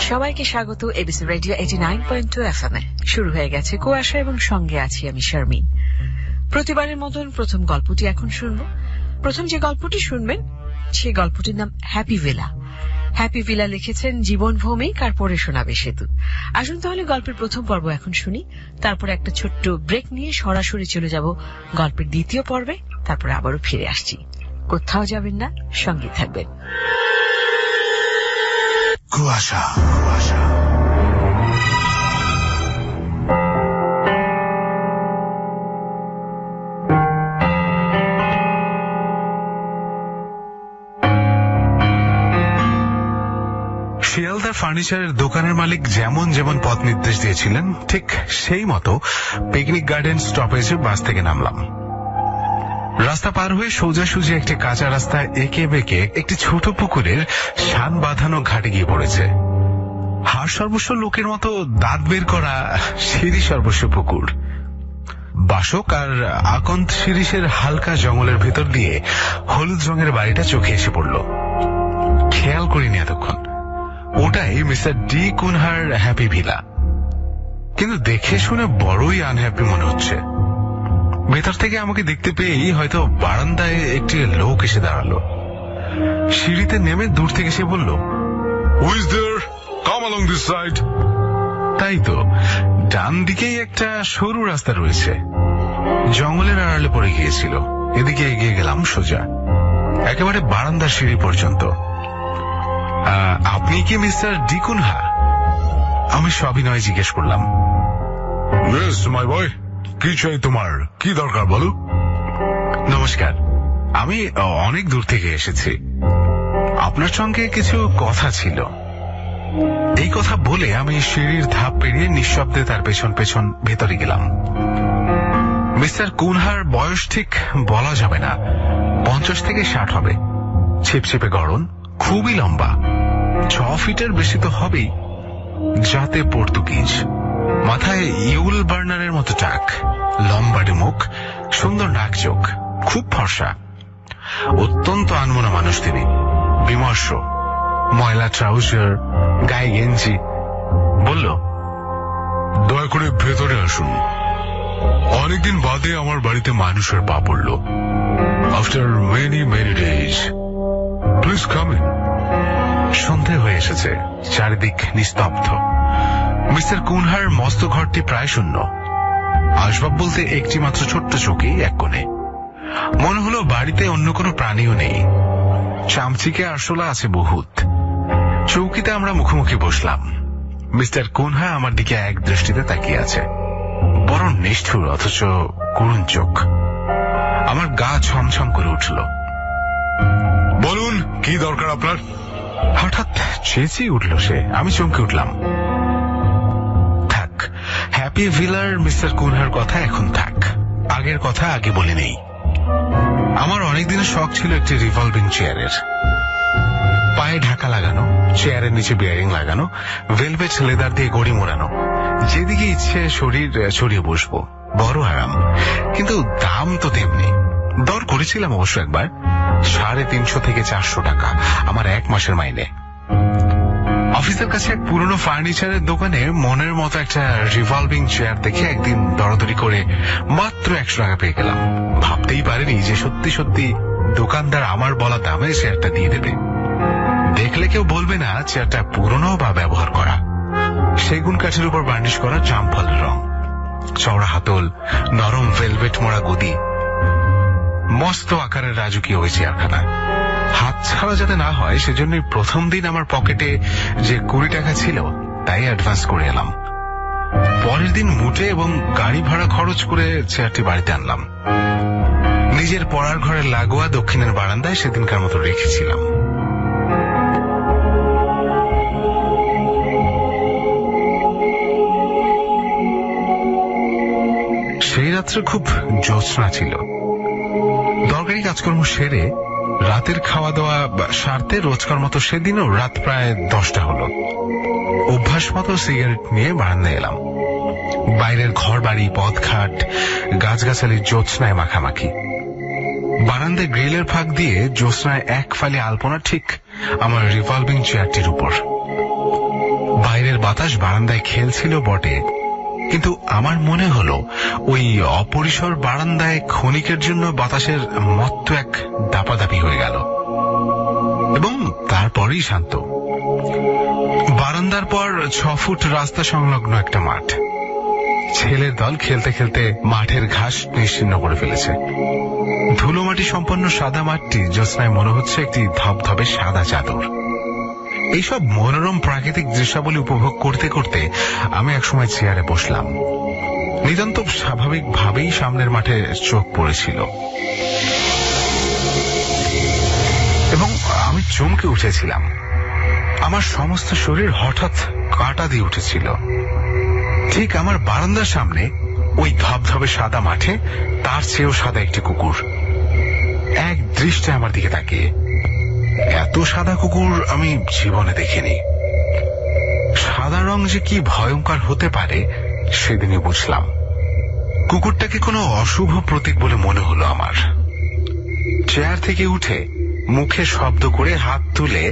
সবাইকে স্বাগত ABC radio 89.2 FM এ। শুরু হয়ে গেছে কুয়াশা এবং সঙ্গে আছি আমি শারমিন। প্রতিবারের মতন প্রথম গল্পটি এখন শুনব। প্রথম যে গল্পটি শুনবেন সেই গল্পটির নাম হ্যাপি ভিলা। হ্যাপি ভিলা লিখেছেন জীবন ভৌমিক আর পড়ে শোনাবে সেতু। আসুন তাহলে গল্পের প্রথম পর্ব এখন শুনি, তারপর একটা ছোট্ট ব্রেক নিয়ে সরাসরি চলে যাব গল্পের দ্বিতীয় পর্বে, তারপরে আবারও ফিরে আসছি। কোথাও যাবেন না, সঙ্গে থাকবেন। কুয়াশা শিয়ালদার ফার্নিচারের দোকানের মালিক যেমন যেমন পথ নির্দেশ দিয়েছিলেন ঠিক সেই মতো পিকনিক গার্ডেন স্টপেজে বাস থেকে নামলাম। রাস্তা পার হয়ে সোজাসুজি একটি কাঁচা রাস্তায় এঁকে বেঁকে একটি ছোট পুকুরের শান বাঁধানো ঘাটে গিয়ে পড়েছে। হাড় সর্বস্ব লোকের মতো দাঁত বের করা সিঁড়ি সর্বস্ব পুকুর। বাসক আর আকন্ত শিরিষের হালকা জঙ্গলের ভেতর দিয়ে হলুদ রঙের বাড়িটা চোখে এসে পড়ল। খেয়াল করিনি এতক্ষণ ওটাই মিস্টার ডি কুনহার হ্যাপি ভিলা, কিন্তু দেখে শুনে বড়ই আনহ্যাপি মনে হচ্ছে। ভেতর থেকে আমাকে দেখতে পেয়েই হয়তো বারান্দায় একটি লোক এসে দাঁড়ালো। সিঁড়িতে নেমে দূর থেকে সে বলল, who is there, come along this side. তাই তো, ডান দিকেই একটা সরু রাস্তা রয়েছে, জঙ্গলের আড়ালে পড়ে গিয়েছিল। এদিকে এগিয়ে গেলাম সোজা, একেবারে বারান্দার সিঁড়ি পর্যন্ত। আপনি কি মিস্টার ডি কুনহা? আমি সবিনয়ে জিজ্ঞেস করলাম। ইয়েস মাই বয়, কি চাই তোমার, কি দরকার বলো? নমস্কার, আমি অনেক দূর থেকে এসেছি, আপনার সঙ্গে কিছু কথা ছিল। এই কথা বলে আমি সিঁড়ির ধাপ পেরিয়ে নিঃশব্দে তার পেছন পেছন ভেতরে গেলাম। মিস্টার কুনহার বয়স ঠিক বলা যাবে না, 50 থেকে 60 হবে। ছিপছিপে গড়ন, খুবই লম্বা, 6 ফিটের বেশি তো হবেই, যাতে পর্তুগিজ। মাথায় ইউল বার্নারের মতো টাক, লম্বাটে মুখ, সুন্দর নাক চোখ, খুব ফর্সা। অত্যন্ত আনমনা মানুষ তিনি, বিমর্ষ, ময়লা ট্রাউজার, গায়ে গেঞ্জি। বলল, দয়া করে ভেতরে আসুন, অনেকদিন বাদে আমার বাড়িতে মানুষের পা পড়ল। After many many days, please come in. সন্ধে হয়ে এসেছে, চারিদিক নিস্তব্ধ। মিস্টার কুনহার মস্ত ঘরটি প্রায় শূন্য। আসবাব বলতে একটি মাত্র ছোট্ট চৌকি এক কোণে। মনে হলো বাড়িতে অন্য কোনো প্রাণীও নেই। চামচিকে আরশোলা আছে বহুত। চৌকিতে আমরা মুখোমুখি বসলাম। মিস্টার কুনহা আমার দিকে এক দৃষ্টিতে তাকিয়ে আছে, বড় নিষ্ঠুর অথচ করুণ চোখ। আমার গা ছমছম করে উঠল। বলুন, কি দরকার আপনার? হঠাৎ চেঁচিয়ে উঠল সে। আমি চমকে উঠলাম। থাক, হ্যাপি ভিলার মিস্টার কুনহার কথা এখন থাক, আগের কথা আগে বলে নেই। আমার অনেকদিনের শখ ছিল একটি রিভলভিং চেয়ারের, পায়ে ঢাকা লাগানো, চেয়ারের নিচে বিয়ারিং লাগানো, ভেলভেট লেদার দিয়ে গড়ি মোড়ানো, যেদিকে ইচ্ছে শরীর ছড়িয়ে বসবো, বড় আরাম। কিন্তু দাম তো তেমনি। দর করেছিলাম অবশ্য একবার, 350 থেকে 400 টাকা আমার 1 মাসের মাইনে। অফিসের কাছে এক পুরনো ফার্নিচারের দোকানে মনের মতো একটা রিভলভিং চেয়ার দেখে একদিন দরদরি করে মাত্র 100 টাকা পেয়ে গেলাম। ভাবতেই পারিনি যে সত্যি সত্যি দোকানদার আমার বলা দামে চেয়ারটা দিয়ে দেবে। দেখলে কেউ বলবে না চেয়ারটা পুরনো বা ব্যবহার করা। সেগুন কাঠের উপর বার্নিশ করা জামফলের রং, চওড়া হাতল, নরম ভেলভেট মোড়া গদি, মস্ত আকারের রাজকীয় ওই চেয়ারখানা। হাত ছাড়া যাতে না হয় সেজন্যই প্রথম দিন আমার পকেটে যে 20 টাকা ছিল তাই অ্যাডভান্স করে এলাম। পরের দিন মুটে এবং গাড়ি ভাড়া খরচ করে চেয়ারটি বাড়িতে আনলাম। নিজের পড়ার ঘরের লাগোয়া দক্ষিণের বারান্দায় সেদিনকার মতো রেখেছিলাম। সেই রাত্রে খুব জ্যোৎস্না ছিল। দরকারি কাজকর্ম সেরে রাতের খাওয়া দাওয়া সারতে রোজকার মতো সেদিনও রাত প্রায় 10টা হলো। অভ্যাস মতো সিগারেট নিয়ে বারান্দায় এলাম। বাইরের ঘর বাড়ি, পথঘাট, গাছগাছালির জ্যোৎস্নায় মাখামাখি। বারান্দায় গ্রিলের ফাঁক দিয়ে জ্যোৎস্নায় এক ফালি আলপনা ঠিক আমার রিভলভিং চেয়ারটির উপর। বাইরের বাতাস বারান্দায় খেলছিল বটে, কিন্তু আমার মনে হলো ওই অপরিসর বারান্দায় ক্ষণিকের জন্য বাতাসের মত্ত এক দাপাদাপি হয়ে গেল এবং তারপরেই শান্ত। বারান্দার পর 6 ফুট রাস্তা সংলগ্ন একটা মাঠ। ছেলের দল খেলতে খেলতে মাঠের ঘাস নিশ্চিহ্ন করে ফেলেছে। ধুলোমাটি সম্পন্ন সাদা মাঠটি জ্যোৎস্নায় মনে হচ্ছে একটি ধবধবে সাদা চাদর। এইসব মনোরম প্রাকৃতিক দৃশ্যাবলী উপভোগ করতে করতে আমি একসময় চেয়ারে বসলাম। নিতান্ত স্বাভাবিকভাবেই সামনের মাঠে চোখ পড়েছিল এবং আমি চমকে উঠেছিলাম। আমার সমস্ত শরীর হঠাৎ কাঁটা দিয়ে উঠেছিল। ঠিক আমার বারান্দার সামনে ওই ধবধবে সাদা মাঠে তার চেয়েও সাদা একটি কুকুর এক দৃষ্টে আমার দিকে তাকিয়ে। এত সাদা কুকুর আমি জীবনে দেখিনি। সাদা রং যে কি ভয়ঙ্কর হতে পারে সেদিনই বুঝলাম। কুকুরটাকে কোনো অশুভ প্রতীক বলে মনে হলো আমার। চেয়ার থেকে উঠে মুখে শব্দ করে হাত তুলে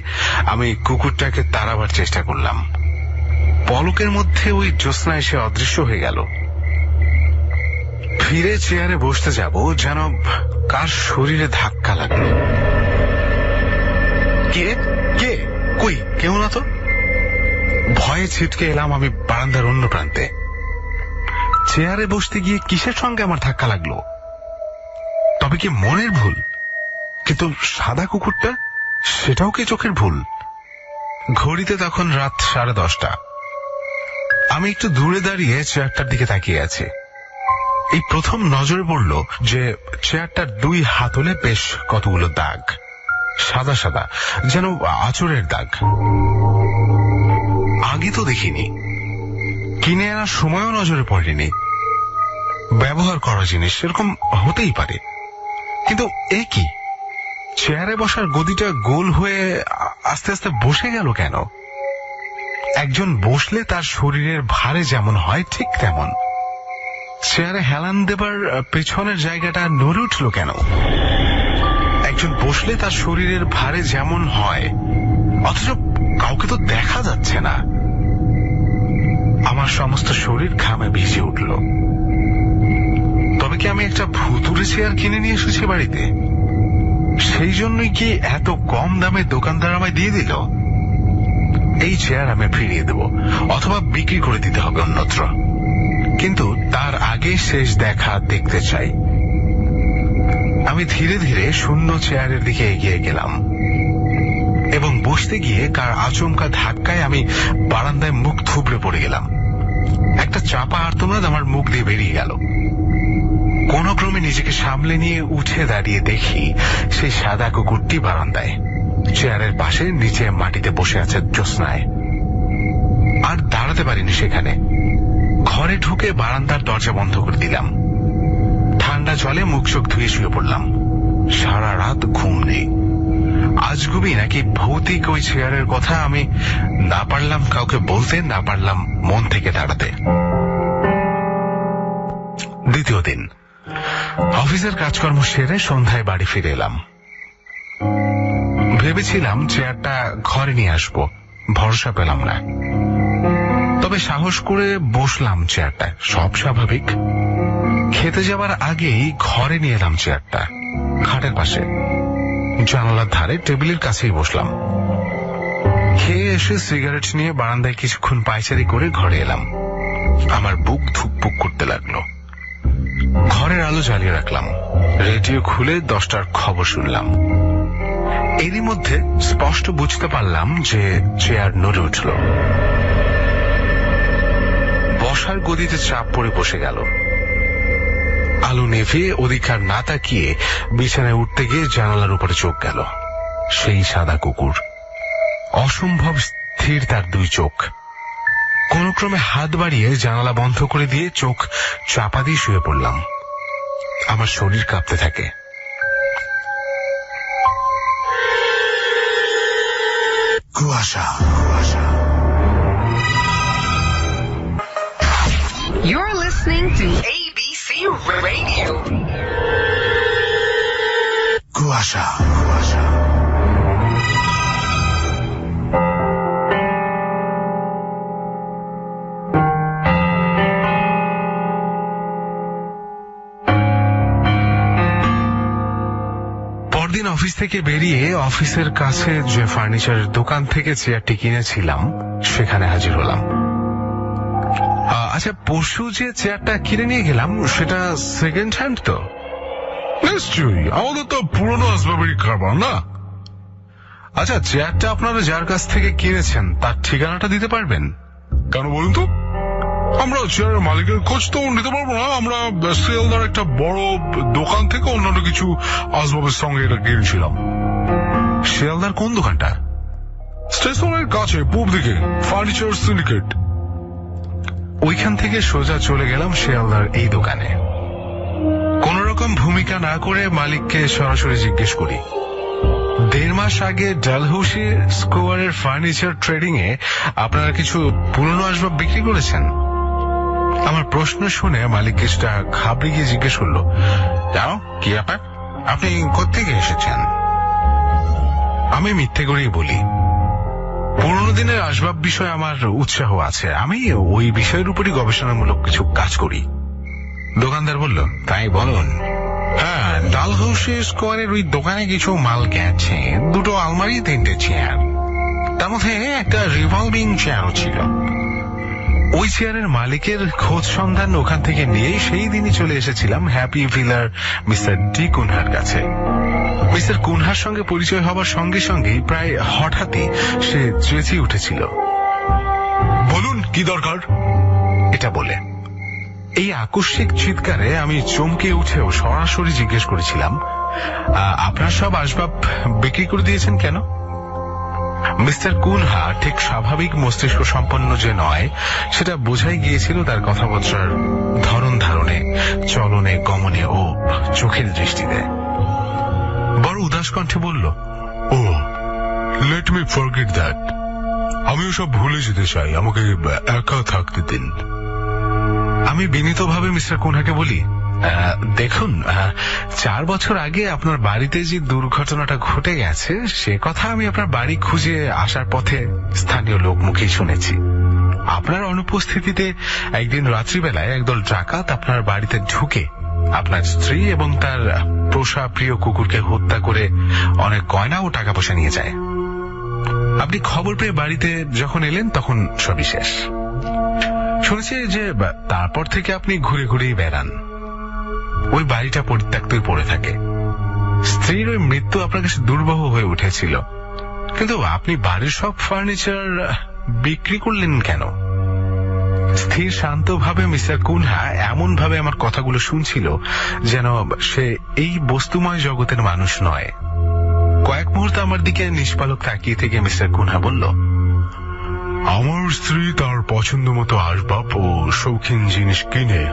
আমি কুকুরটাকে তাড়াবার চেষ্টা করলাম। পলকের মধ্যে ওই জ্যোৎস্না এসে অদৃশ্য হয়ে গেল। ফিরে চেয়ারে বসতে যাব যেন কার শরীরে ধাক্কা লাগলো। কে কে কই? কেউ না তো। ভয়ে ছিটকে এলাম আমি বারান্দার অন্য প্রান্তে। চেয়ারে বসতে গিয়ে কিসের সঙ্গে আমার ধাক্কা লাগলো? তবে কি মনের ভুল? কিন্তু সাদা কুকুরটা, সেটাও কি চোখের ভুল? ঘড়িতে তখন রাত 10:30। আমি একটু দূরে দাঁড়িয়ে চেয়ারটার দিকে তাকিয়ে আছি। এই প্রথম নজরে পড়ল যে চেয়ারটার 2 হাতলে বেশ কতগুলো দাগ, সাদা সাদা, যেন আঁচড়ের দাগ। আগে তো দেখিনি, কিনে আনার সময়ও নজরে পড়েনি। ব্যবহার করা জিনিস, এরকম হতেই পারে। কিন্তু এ কি? চেয়ারে বসার গদিটা গোল হয়ে আস্তে আস্তে বসে গেল কেন? একজন বসলে তার শরীরের ভারে যেমন হয় ঠিক তেমন। চেয়ারে হেলান দেবার পেছনের জায়গাটা নড়ে উঠল কেন? একজন বসলে তার শরীরের ভারে যেমন হয়, অথচ কাউকে তো দেখা যাচ্ছে না। আমার সমস্ত শরীর ঘামে ভিজে উঠল। তবে কি আমি একটা ভুতুড়ে চেয়ার কিনে নিয়ে এসেছি বাড়িতে? সেই জন্যই কি এত কম দামে দোকানদার আমায় দিয়ে দিল? এই চেয়ার আমি ফিরিয়ে দেব, অথবা বিক্রি করে দিতে হবে অন্যত্র। কিন্তু তার আগে শেষ দেখা দেখতে চাই। আমি ধীরে ধীরে শূন্য চেয়ারের দিকে এগিয়ে গেলাম এবং বসতে গিয়ে কার আচমকা ধাক্কায় আমি বারান্দায় মুখ থুবড়ে পড়ে গেলাম। একটা চাপা আর্তনাদ আমার মুখ দিয়ে বেরিয়ে গেল। কোন ক্রমে নিজেকে সামলে নিয়ে উঠে দাঁড়িয়ে দেখি সেই সাদা কুকুরটি বারান্দায় চেয়ারের পাশে নিচে মাটিতে বসে আছে জ্যোৎস্নায়। আর দাঁড়াতে পারিনি সেখানে। ঘরে ঢুকে বারান্দার দরজা বন্ধ করে দিলাম। ঠান্ডা জলে মুখ চোখ ধুয়ে শুয়ে পড়লাম। সারা রাত ঘুম নেই। আজগুবি নাকি ভৌতিক ওই চেয়ারের কথা আমি না পারলাম কাউকে বলতে, না পারলাম মন থেকে দাঁড়াতে। দ্বিতীয় দিন অফিসের কাজকর্ম সেরে সন্ধ্যায় বাড়ি ফিরে এলাম। ভেবেছিলাম চেয়ারটা ঘরে নিয়ে আসবো, ভরসা পেলাম না। তবে সাহস করে বসলাম চেয়ারটা, সব স্বাভাবিক। খেতে যাবার আগেই ঘরে নিয়ে এলাম চেয়ারটা, খাটের পাশে জানালার ধারে টেবিলের কাছেই বসলাম। খেয়ে এসে সিগারেট নিয়ে বারান্দায় কিছুক্ষণ পায়চারি করে ঘরে এলাম। আমার বুক ধুকপুক করতে লাগলো। ঘরের আলো জ্বালিয়ে রাখলাম। রেডিও খুলে 10টার খবর শুনলাম। এরই মধ্যে স্পষ্ট বুঝতে পারলাম যে চেয়ার নড়ে উঠল। বসার গদিতে চাপ পড়ে বসে গেল। আলো নেভিয়ে ওদিকার না তাকিয়ে বিছানায় উঠতে গিয়ে জানালার উপরে চোখ গেল। সেই সাদা কুকুর, অসম্ভব স্থির তার 2 চোখ। কোন ক্রমে হাত বাড়িয়ে জানালা বন্ধ করে দিয়ে চোখ চাপা দিয়ে শুয়ে পড়লাম। আমার শরীর কাঁপতে থাকে। কুয়াশা। You're listening to ABC Radio. কুয়াশা। পরদিন অফিস থেকে বেরিয়ে অফিসের কাছে যে ফার্নিচারের দোকান থেকে চেয়ারটি কিনেছিলাম সেখানে হাজির হলাম। আচ্ছা, পরশু যে চেয়ারটা কিনে নিয়ে গেলাম সেটা সেকেন্ড হ্যান্ড তো? নিশ্চয়ই, আমাদের তো পুরনো আসবাবেরই কারবার না। আচ্ছা, চেয়ারটা আপনারা যার কাছ থেকে কিনেছেন তার ঠিকানাটা দিতে পারবেন? কেন বলুন তো? আমরা চেয়ারের মালিকের খোঁজ তো নিতে পারবো না। আমরা শিয়ালদার একটা বড় দোকান থেকে অন্যান্য কিছু আসবাবের সঙ্গে এটা কিনেছিলাম। শিয়ালদার কোন দোকানটা? স্টেশনের কাছে, পূব দিকে, ফার্নিচার সিন্ডিকেট। ওইখান থেকে সোজা চলে গেলাম শিয়ালদার এই দোকানে। কোন রকম ভূমিকা না করে মালিককে সরাসরি জিজ্ঞেস করি, 1.5 মাস আগে ডালহৌসি স্কোয়ারের ফার্নিচার ট্রেডিং এ আপনারা কিছু পুরনো আসবাব বিক্রি করেছেন? আমার প্রশ্ন শুনে মালিক কিছুটা ঘাবড়ে গিয়ে জিজ্ঞেস করলো, জানো কি ব্যাপার, আপনি কোত্থেকে এসেছেন? আমি মিথ্যে করেই বলি, পুরনো দিনের আসবাব বিষয়ে আমার উৎসাহ আছে, আমি ওই বিষয়ের উপরই গবেষণামূলক কিছু কাজ করি। দোকানদার বলল, তাই বলুন। হ্যাঁ, ডালহৌসি স্কোয়ারের ওই দোকানে কিছু মাল গেছে, 2টো আলমারি, 3টে চেয়ার, তার মধ্যে একটা রিভলভিং চেয়ারও ছিল। ওই চেয়ারের মালিকের খোঁজ সন্ধান ওখান থেকে নিয়ে সেই দিনই চলে এসেছিলাম হ্যাপি ভিলার মিস্টার ডি কুনহার কাছে। মিস্টার কুনহার সঙ্গে পরিচয় হবার সঙ্গে সঙ্গেই প্রায় হঠাৎই সে চেঁচিয়ে উঠেছিল, বলুন কি দরকার, এটা বলে। এই আকস্মিক চিৎকারে আমি চমকে উঠেও সরাসরি জিজ্ঞেস করেছিলাম, আপনার সব আসবাব বিক্রি করে দিয়েছেন কেন? মিস্টার কুনহা ঠিক স্বাভাবিক মস্তিষ্ক সম্পন্ন যে নয় সেটা বোঝাই গিয়েছিল তার কথাবার্তার ধরন ধারণে, চলনে, গমনে ও চোখের দৃষ্টিতে। বড় উদাস কণ্ঠে বলল, ও লেট মি ফরগেট দ্যাট, আমিও সব ভুলে যেতে চাই, আমাকে একা থাকতে দিন। আমি বিনীতভাবে মিস্টার কুনহাকে বলি, দেখুন, 4 বছর আগে আপনার বাড়িতে যে দুর্ঘটনাটা ঘটে গেছে সে কথা আমি আপনার বাড়ি খুঁজে আসার পথে স্থানীয় লোক মুখেই শুনেছি। আপনার অনুপস্থিতিতে একদিন রাত্রিবেলায় একদল ডাকাত আপনার বাড়িতে ঢুকে আপনার স্ত্রী এবং তার পোষা প্রিয় কুকুরকে হত্যা করে অনেক গয়না ও টাকা পয়সা নিয়ে যায়। আপনি খবর পেয়ে বাড়িতে যখন এলেন তখন সবই শেষ। শুনেছি যে তারপর থেকে আপনি ঘুরে ঘুরেই বেড়ান, ওই বাড়িটা পরিত্যক্তই পড়ে থাকে। স্ত্রীর ওই মৃত্যু আপনার কাছে দুর্বহ হয়ে উঠেছিল, কিন্তু আপনি বাড়ির সব ফার্নিচার বিক্রি করলেন কেন? স্থির শান্তভাবে মিস্টার কুনহা এমন ভাবে আমার কথাগুলো শুনছিল যেন সে এই বস্তুময় জগতের মানুষ নয়। কয়েক মুহূর্ত আমার দিকে নিষ্পালক তাকিয়ে থেকে মিস্টার কুনহা বলল, আমার স্ত্রী তার পছন্দ মতো আসবাব ও শৌখিন জিনিস কিনে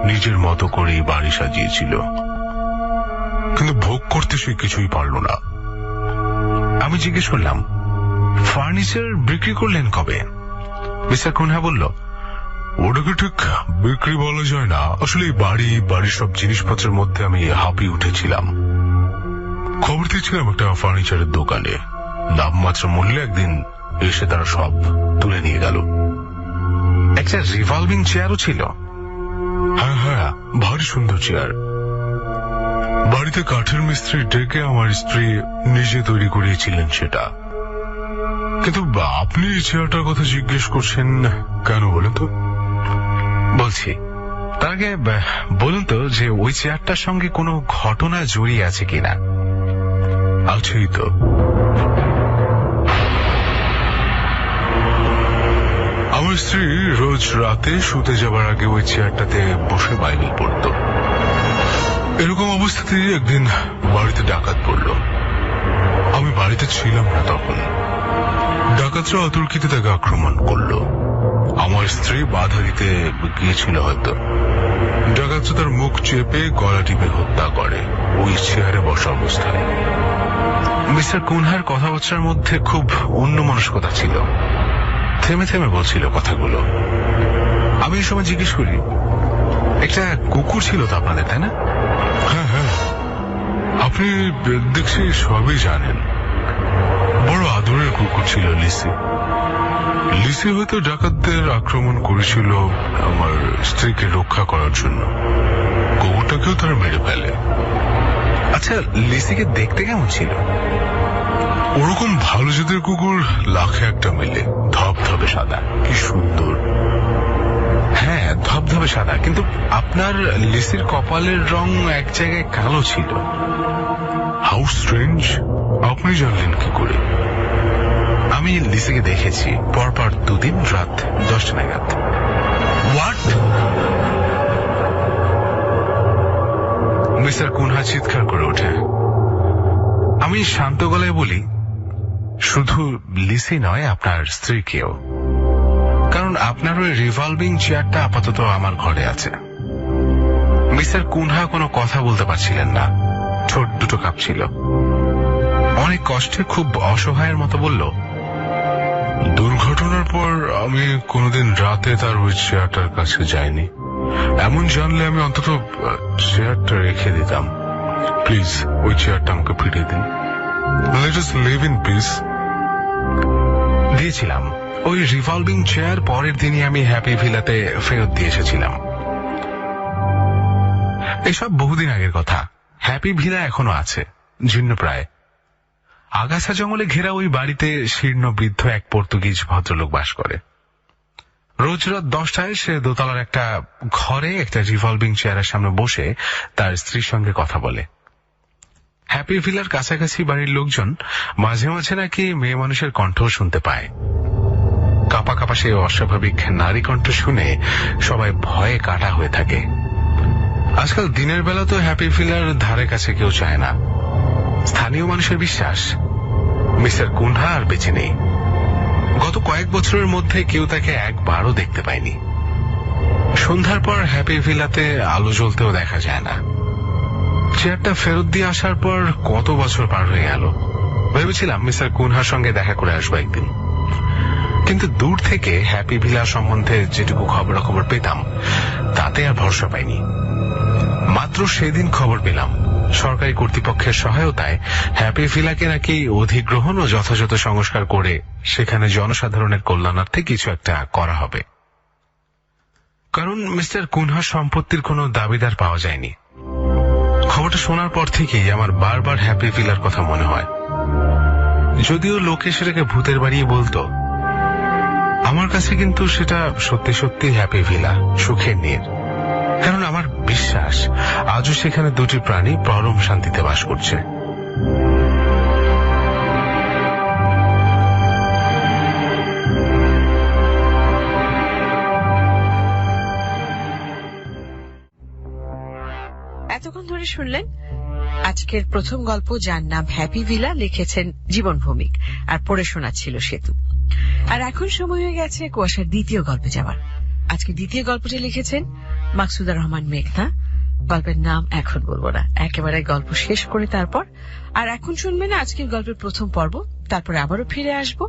নিজের মতো করে বাড়ি সাজিয়েছিল, কিন্তু ভোগ করতে সে কিছুই পারল না। আমি জিজ্ঞেস করলাম, ফার্নিচার বিক্রি করলেন কবে? মিস্টার কুনহা বলল, ওটাকে ঠিক বিক্রি বলা যায় না, আসলে বাড়ির সব জিনিসপত্রের মধ্যে আমি হাঁপিয়ে উঠেছিলাম। খবর দিয়েছিলাম একটা ফার্নিচারের দোকানে, নামমাত্র মূল্যে একদিন এসে তারা সব তুলে নিয়ে গেল। একটা রিভলভিং চেয়ারও ছিল। হ্যাঁ, ভারী সুন্দর চেয়ার। বাড়িতে কাঠের মিস্ত্রি ডেকে আমার স্ত্রী নিজে তৈরি করিয়েছিলেন সেটা। কিন্তু আপনি চেয়ারটার কথা জিজ্ঞেস করছেন কেন বলেন তো? বলছি, তার আগে বলুন তো যে ওই চেয়ারটার সঙ্গে কোনো ঘটনা জড়িয়ে আছে কিনা? আছেই তো। আমার স্ত্রী রোজ রাতে শুতে যাবার আগে ওই চেয়ারটাতে বসে বাইবেল পড়ত। এরকম অবস্থাতে একদিন বাড়িতে ডাকাত পড়ল। আমি বাড়িতে ছিলাম না তখন। ডাকাতরা অতর্কিতে তাকে আক্রমণ করল। আমার স্ত্রী বাধা দিতে গিয়েছিল হয়তো। ডাকাতরা তার মুখ চেপে গলা টিপে হত্যা করে ওই চেয়ারে বসা অবস্থায়। মিস্টার কুনহার কথাবার্তার মধ্যে খুব অন্যমনস্কতা ছিল। থেমে থেমে বলছিল কথাগুলো। আমি এই সময় জিজ্ঞেস করি, একটা কুকুর ছিল তো আপনাদের, তাই না? হ্যাঁ, আপনি দেখছি সবই জানেন। বড় আদরের কুকুর ছিল লিসি। লিসি হয়তো ডাকাতদের আক্রমণ করেছিল আমার স্ত্রীকে রক্ষা করার জন্য। কুকুরটাকেও তারা মেরে ফেলে। আচ্ছা, লিসিকে দেখতে কেমন ছিল? ওরকম ভালো জাতের কুকুর লাখে একটা মেলে। ধবধবে সাদা, কি সুন্দর। হ্যাঁ, ধবধবে সাদা, কিন্তু আপনার লিসির কপালের রং এক জায়গায় কালো ছিল। হাউ স্ট্রেঞ্জ, আপনি জানলেন কি করে? আমি লিসিকে দেখেছি পরপর 2 দিন রাত 10টা নাগাদ। হোয়াট? মিস্টার কুনহা চিৎকার করে ওঠে। আমি শান্ত গলায় বলি, শুধু লিসি নয়, আপনার স্ত্রীকেও। কারণ আপনার ওই রিভলভিং চেয়ারটা আপাতত আমার ঘরে আছে। মিস্টার কুনহা কোনো কথা বলতে পারছিলেন না, ঠোঁট দুটো কাঁপছিল। অনেক কষ্টে, খুব অসহায়ের মতো বলল, দুর্ঘটনার পর আমি কোনোদিন রাতে তার ওই চেয়ারটার কাছে যাইনি। এমন জানলে আমি অন্তত চেয়ারটা রেখে দিতাম। প্লিজ ওই চেয়ারটা আমাকে ফিরিয়ে দিন। Let us live in peace. দিয়েছিলাম। ওই রিভলভিং চেয়ার পরের দিনই আমি হ্যাপি ভিলাতে ফেরত দিয়ে এসেছিলাম। এসব বহুদিন আগের কথা। হ্যাপি ভিলা এখনো আছে, জীর্ণ প্রায়। আগাছা জঙ্গলে ঘেরা ওই বাড়িতে শীর্ণ বৃদ্ধ এক পর্তুগিজ ভদ্রলোক বাস করে। রোজ রাত 10টায় সে দোতলার একটা ঘরে একটা রিভলভিং চেয়ারের সামনে বসে তার স্ত্রীর সঙ্গে কথা বলে। হ্যাপি ভিলার কাছাকাছি বাড়ির লোকজন মাঝে মাঝে নাকি মেয়ে মানুষের কণ্ঠও শুনতে পায়। কাঁপা কাঁপা সেই অস্বাভাবিক নারী কণ্ঠ শুনে সবাই ভয়ে কাটা হয়ে থাকে। আজকাল দিনের বেলা তো হ্যাপি ভিলার ধারে কাছে কেউ চায় না। স্থানীয় মানুষের বিশ্বাস মিস্টার কুনহা আর বেঁচে নেই। গত কয়েক বছরের মধ্যে কেউ তাকে একবারও দেখতে পায়নি। সন্ধ্যার পর হ্যাপি ভিলাতে আলো জ্বলতেও দেখা যায় না। চেয়ারটা ফেরত দিয়ে আসার পর কত বছর পার হয়ে গেল। ভেবেছিলাম মিস্টার কুনহার সঙ্গে দেখা করে আসবো একদিন, কিন্তু দূর থেকে হ্যাপি ভিলা সম্বন্ধে যেটুকু খবরাখবর পেতাম তাতে আর ভরসা পাইনি। মাত্র সেদিন খবর পেলাম সরকারি কর্তৃপক্ষের সহায়তায় হ্যাপি ভিলাকে নাকি অধিগ্রহণ ও যথাযথ সংস্কার করে সেখানে জনসাধারণের কল্যাণার্থে কিছু একটা করা হবে। কারণ মিস্টার কুনহার সম্পত্তির কোনো দাবিদার পাওয়া যায়নি। খবরটা শোনার পর থেকেই আমার বারবার হ্যাপি ভিলার কথা মনে হয়। যদিও লোকে সেটাকে ভূতের বাড়ি বলতো, আমার কাছে কিন্তু সেটা সত্যি সত্যি হ্যাপি ভিলা, সুখের নীড়। কারণ আমার বিশ্বাস আজও সেখানে দুটি প্রাণী পরম শান্তিতে বাস করছে। এতক্ষণ ধরে শুনলেন আজকের প্রথম গল্প, যার নাম হ্যাপি ভিলা, লিখেছেন জীবন ভৌমিক, আর পড়ে শোনাচ্ছিল সেতু। আর এখন সময় হয়ে গেছে কুয়াশার দ্বিতীয় গল্পে যাওয়ার। আজকে দ্বিতীয় গল্পটি লিখেছেন মাকসুদা রহমান মেঘনা। গল্পের নাম এখন বলবো না, একেবারে গল্প শেষ করে তারপর। আর এখন শুনবেন আজকের গল্পের প্রথম পর্ব, তারপরে আবারও ফিরে আসবো।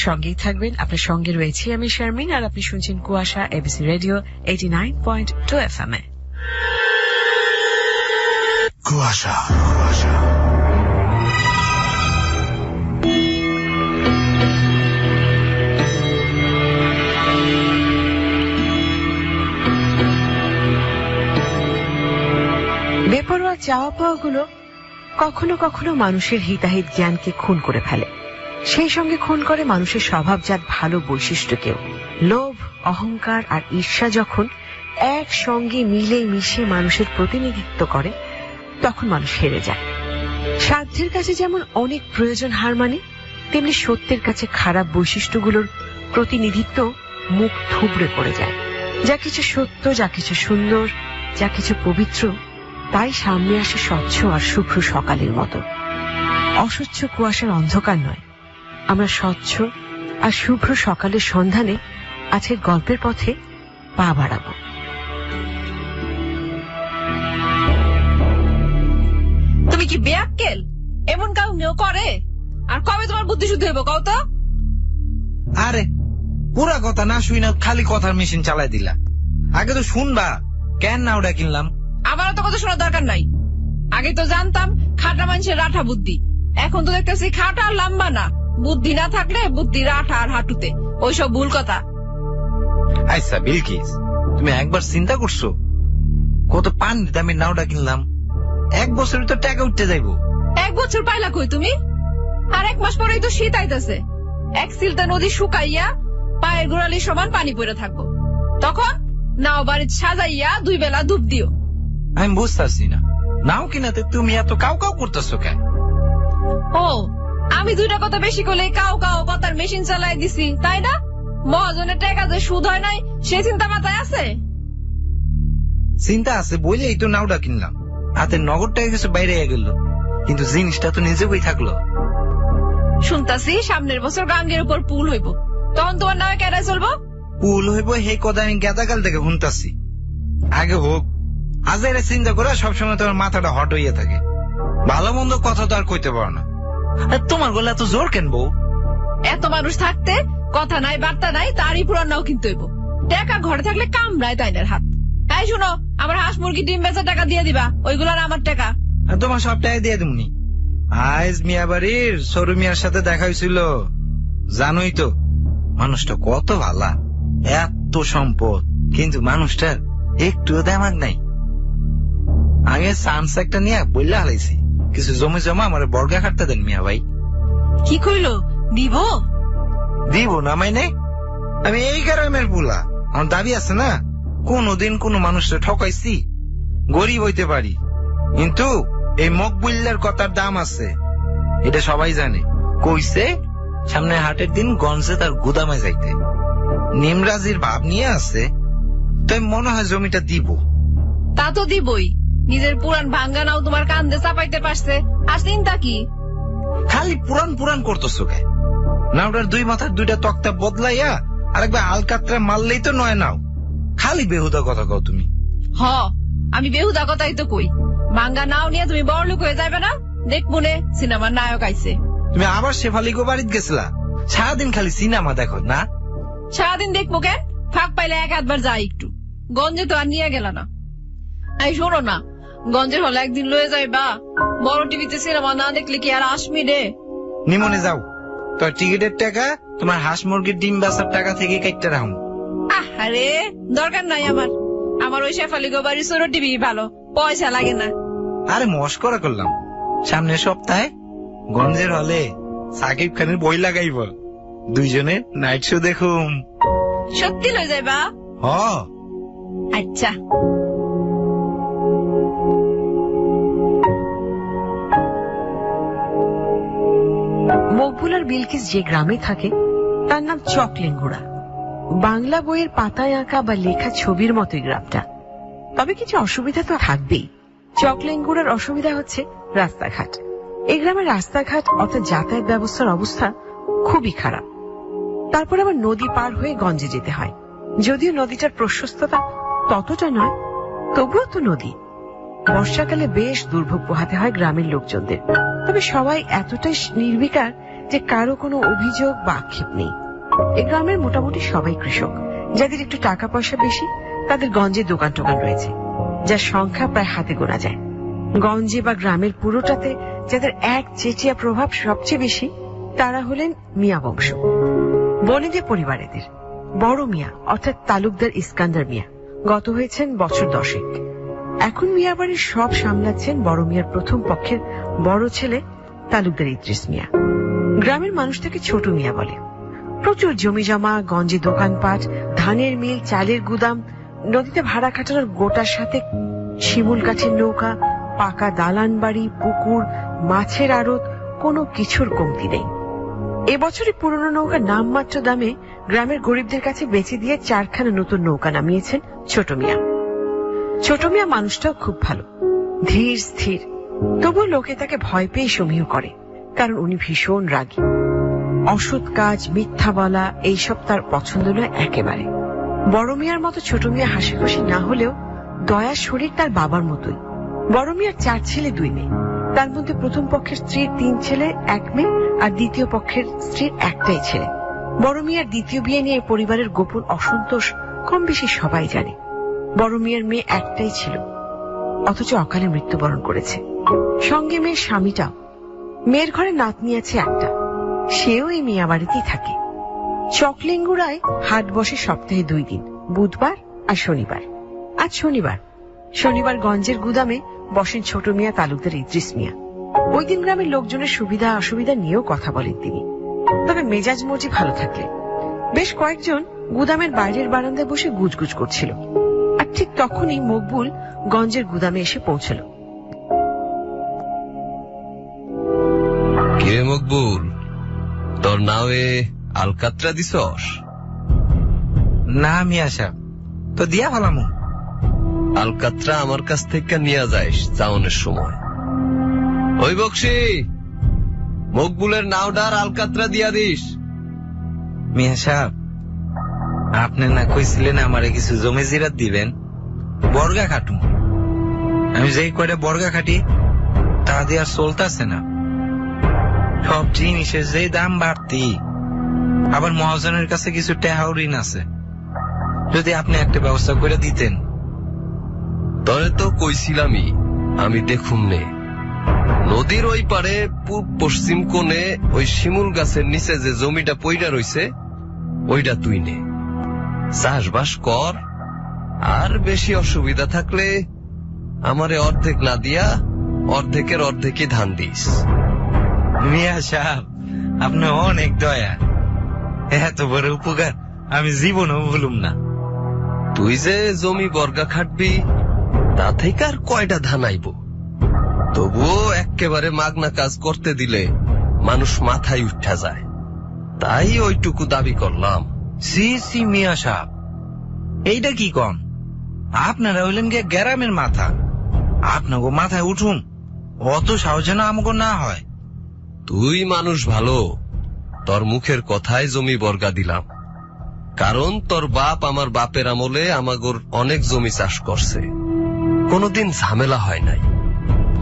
সঙ্গেই থাকবেন। আপনার সঙ্গে রয়েছি আমি শারমিন, আর আপনি শুনছেন কুয়াশা, এবিসি রেডিও 89.2 FM এ। কুয়াশা। বেপরোয়া চাওয়া পাওয়াগুলো কখনো কখনো মানুষের হিতাহিত জ্ঞানকে খুন করে ফেলে। সেই সঙ্গে খুন করে মানুষের স্বভাবজাত ভালো বৈশিষ্ট্যকেও। লোভ, অহংকার আর ঈর্ষা যখন একসঙ্গে মিলে মিশে মানুষের প্রতিনিধিত্ব করে, তখন মানুষ হেরে যায়। সাধ্যের কাছে যেমন অনেক প্রয়োজন হার মানে, তেমনি সত্যের কাছে খারাপ বৈশিষ্ট্যগুলোর প্রতিনিধিত্ব মুখ থুবড়ে পড়ে যায়। যা কিছু সত্য, যা কিছু সুন্দর, যা কিছু পবিত্র, তাই সামনে আসে স্বচ্ছ আর শুভ্র সকালের মতো। অস্বচ্ছ কুয়াশার অন্ধকার নয়, আমরা স্বচ্ছ আর শুভ্র সকালের সন্ধানে আজকের গল্পের পথে পা বাড়াবো। তুমি কি বেয়াক্কেল? এমন কাউ কেউ করে? আর কবে তোমার বুদ্ধি শুদ্ধ হইব কও তো? আরে পুরা কথা না শুই না, খালি কথার মেশিন চালাই দিলা। আগে তো শুনবা, কেন না ওটা কিনলাম। আমারও তো কথা শোনার দরকার নাই। আগে তো জানতাম খাটা মানুষের রাঠা বুদ্ধি। এখন তো দেখতেছি খাটা আর লম্বা না, বুদ্ধি না থাকলে বুদ্ধি রাঠা আর হাঁটুতে, ওইসব ভুল কথা। আচ্ছা বিলকিস, তুমি একবার চিন্তা করছো কত পানির দামে নাওটা কিনলাম? 1 বছরে তো টাকা উঠতে যাইবো। 1 বছর পাইলা কই তুমি? আর 1 মাস পরেই তো শীত আইতাছে। 1 সিলতা নদী শুকাইয়া পায়ের গোড়ালি সমান পানি পড়ে থাকবো। তখন নাও বাড়ি সাজাইয়া 2 বেলা ধূপ দিও। আমি বুঝতেছি না, নাও কিনাতে তুমি এত কাউ কাউ করতেছো কেন? ও, আমি 2টা কথা বেশি করলে কাও কাও কথার মেশিন চালাই দিছি, তাই না? মহাজনের টাকা যে সুদ হয় নাই সে চিন্তা মাথায় আছে? চিন্তা আছে বলেই তো নাওটা কিনলাম। হাতের নগদ টাকা কিছু বাইরে গেল, কিন্তু জিনিসটা তো নিজে বই থাকলো। শুনতাছি সামনের বছর গাঙ্গের উপর পুল হইব, তখন তোমার নামে কেডায় চলবো? পুল হইব সেই কথা আমি গেদাকাল থেকে শুনতাছি। আগে হোক, আজ এরা চিন্তা করে সবসময় তোমার মাথাটা হট হইয়া থাকে। ভালো মন্দ কথা তো আর কইতে পারো না। আর তোমার গলা এত জোর কেন বউ? এত মানুষ থাকতে কথা নাই বার্তা নাই, তারই পুরানাও কিনতে হইব। টাকা ঘরে থাকলে কামড়ায় তাইনের হাত। এই শুনো, আমার হাঁস মুরগি ডিম বেচার টাকা দিয়ে দিবা, ওইগুলার আমার টাকা। আর তোমার সব টাকা দিয়ে দিমনি। আজ মিয়া বাড়ির সরু মিয়ার সাথে দেখা হয়েছিল, জানোই তো মানুষটা কত ভালা, এত সম্পদ, কিন্তু মানুষটার একটুও দেমাগ নাই। আগে চান্স একটা নিয়ে বললে হালাইছি, কিছু জমি জমা আমার বর্গা কাটতে দেন মিয়া ভাই। কি কইলো, দিব? দিব না মাইনে? আমি এই গ্রামের পুলা, আমার দাবি আছে না, কোনদিন কোন মানুষটা ঠকাইছি? গরিব হইতে পারি, কিন্তু এই মকবুল্লার কথার দাম আছে, এটা সবাই জানে। কইছে সামনে হাটের দিন গঞ্জে তার গুদামে যাইতে, নিমরাজির ভাব নিয়ে আছে, তাই মনে হয় জমিটা দিব। তা তো দিবই, নিজের পুরান ভাঙ্গা নাও তোমার কান্দে চাপাইতে পারছে, আর চিন্তা কি? খালি পুরান পুরান করতেছো কে? নাওটার 2 মাথার 2টা তক্তা বদলাইয়া আরেকবার আলকাতরা মারলেই তো নয় নাও। খালি বেহুদা কথা কও তুমি। হ, আমি বেহুদা কথাই তো কই। ভাঙ্গা নাও নিয়ে তুমি বড় লোক হয়ে যাবে না? দেখবো নে সিনেমার নায়ক আইছে। তুমি আবার শেফালিগো বাড়িতে গেছিলা? সারাদিন খালি সিনেমা দেখো না? সারাদিন দেখবো কেন, ফাঁক পাইলে 1-8 যাই একটু। গঞ্জে তো আর নিয়ে গেল না। এই শোনো না, গঞ্জের হলে একদিন লয়ে যাইবা। বড় টিভিতে সিনেমা না দেখলে কি আর আসবি রে? নিমনে যাও, তোর টিকিটের টাকা তোমার হাঁস মুরগির ডিম বেচার টাকা থেকে কাটতে রাখুন। আরে দরকার নাই আমার, আমার ওই শেফালি গোবারি ছোট টিভি ভালো, পয়সা লাগে না। আরে মস্করা করলাম, সামনের সপ্তাহে গঞ্জের হলে সাকিব খানের বই লাগাইব, 2জনে নাইট শো দেখুম। সত্যি লয়ে যাইবা? হ। আচ্ছা। মকবুল আর বিলকিস যে গ্রামে থাকে তার নাম চকলেঙ্গুড়া। বাংলা বইয়ের পাতায় আঁকা বা লেখা ছবির মতোই গ্রামটা, তবে কিছু অসুবিধা তো থাকবেই। চকলেঙ্গুড়ার অসুবিধা হচ্ছে রাস্তাঘাট। এই গ্রামের রাস্তাঘাট অর্থাৎ যাতায়াত ব্যবস্থার অবস্থা খুবই খারাপ। তারপর আবার নদী পার হয়ে গঞ্জে যেতে হয়, যদিও নদীটার প্রশস্ততা ততটা নয়, তবুও তো নদী। বর্ষাকালে বেশ দুর্ভোগ পোহাতে হয় গ্রামের লোকজনদের, তবে সবাই এতটাই নির্বিকার যে কারো কোনো অভিযোগ বা আক্ষেপ নেই। এই গ্রামের মোটামুটি সবাই কৃষক। যাদের একটু টাকা পয়সা বেশি তাদের গঞ্জে দোকান টোকান রয়েছে, যার সংখ্যা প্রায় হাতে গোনা যায়। গঞ্জে বা গ্রামের পুরোটাতে যাদের এক চেটিয়া প্রভাব সবচেয়ে বেশি তারা হলেন মিয়া বংশ। বনেদে পরিবারেদের বড় মিয়া অর্থাৎ তালুকদার ইস্কান্দার মিয়া গত হয়েছেন বছর 10। এখন মিয়া বাড়ির সব সামলাচ্ছেন বড় মিয়ার প্রথম পক্ষের বড় ছেলে তালুকদার ইদ্রিস মিয়া। গ্রামের মানুষ তাকে ছোট মিয়া বলে। প্রচুর জমি জমা, গঞ্জে দোকানপাট, ধানের মিল, চালের গুদাম, নদীতে ভাড়া খাটানোর গোটার সাথে শিমুল কাঠের নৌকা, পাকা দালান বাড়ি, পুকুর, মাছের আড়ত, কোনো কিছুর কমতি নেই। এবছরই পুরনো নৌকা নামমাত্র দামে গ্রামের গরিবদের কাছে বেচে দিয়ে 4খানা নতুন নৌকা নামিয়েছেন ছোট মিয়া। ছোট মিয়া মানুষটাও খুব ভালো, ধীর স্থির, তবুও লোকে তাকে ভয় পেয়ে সমীহ করে, কারণ উনি ভীষণ রাগী। অসৎ কাজ, মিথ্যা বলা এইসব তার পছন্দ নয় একেবারে। বড় মিয়ার মতো ছোট মিয়া হাসি খুশি না হলেও দয়ার শরীর তার বাবার মতোই। বড় মিয়ার 4 ছেলে 2 মেয়ে, তার মধ্যে প্রথম পক্ষের স্ত্রীর 3 ছেলে 1 মেয়ে আর দ্বিতীয় পক্ষের স্ত্রীর একটাই ছেলে। বড় মিয়ার দ্বিতীয় বিয়ে নিয়ে পরিবারের গোপন অসন্তোষ কম বেশি সবাই জানে। বড় মিয়ার মেয়ে একটাই ছিল, অথচ অকালে মৃত্যুবরণ করেছে। সঙ্গে মেয়ের স্বামীটাও। মেয়ের ঘরে নাতনি আছে একটা, সেও এই মিয়া বাড়িতেই থাকে। চকলেঙ্গুড়ায় হাট বসে সপ্তাহে 2 দিন, বুধবার আর শনিবার। আজ শনিবার গঞ্জের গুদামে বসেন ছোট মিয়া তালুকদার ইদ্রিস মিয়া। ওই দিন গ্রামের লোকজনের সুবিধা অসুবিধা নিয়েও কথা বলেন তিনি, তবে মেজাজ মর্জি ভালো থাকলে। বেশ কয়েকজন গুদামের বাইরের বারান্দায় বসে গুজগুজ করছিল, আর ঠিক তখনই মকবুল গঞ্জের গুদামে এসে পৌঁছল। কিরে মকবুল, তোর নাওয়ে আলকাতরা দিছস? না মিয়া সাহেব, তো দিয়া ফেলামু। আলকাতরা আমার কাছ থেকে নিয়ে যাইস চাউনের সময়। ওই বক্সি, মকবুলের নাওডার আলকাতরা দিয়া দিস। মিয়া সাহেব, আপনি না কইছিলেন আমারে কিছু জমি জিরাত দিবেন, বর্গা খাটুন। আমি যেই কয়টা বর্গা খাটি তা দিয়ে আর চলতেছে না। সব জিনিসের যে দাম বাড়তি, আবার মহাজনের কাছে কিছু টেহাও ঋণ আছে। যদি আপনি একটা ব্যবস্থা করে দিতেন। তরে তো কইছিলামই আমি দেখুম নে, নদীর ওই পারে পূর্ব পশ্চিম কোণে ওই শিমুল গাছের নিচে যে জমিটা পইরা রইছে ওইটা তুই নে, চাষবাস কর। আর বেশি অসুবিধা থাকলে আমারে অর্ধেক না দিয়া অর্ধেকের অর্ধেকই ধান দিস। মিয়া সাহেব, আপনি অনেক দয়া, এত বড় উপকার আমি জীবনেও ভুলুম না। তুই যে জমি বর্গা খাটবি তা থেকে আর কয়টা ধান আইব, তবুও একেবারে মাগনা কাজ করতে দিলে মানুষ মাথায় উঠা যায়, তাই ওইটুকু দাবি করলাম। সি মিয়া সাহেব, এইটা কি কন? আপনারা হইলেন গে গ্রামের মাথা, আপনাকে মাথায় উঠুন, অত সাহস যেন আমাকে না হয়। তুই মানুষ ভালো, তোর মুখের কথায় জমি বর্গা দিলাম, কারণ তোর বাপ আমার বাপের আমলে আমাগর অনেক জমি চাষ করছে, কোনদিন ঝামেলা হয় নাই।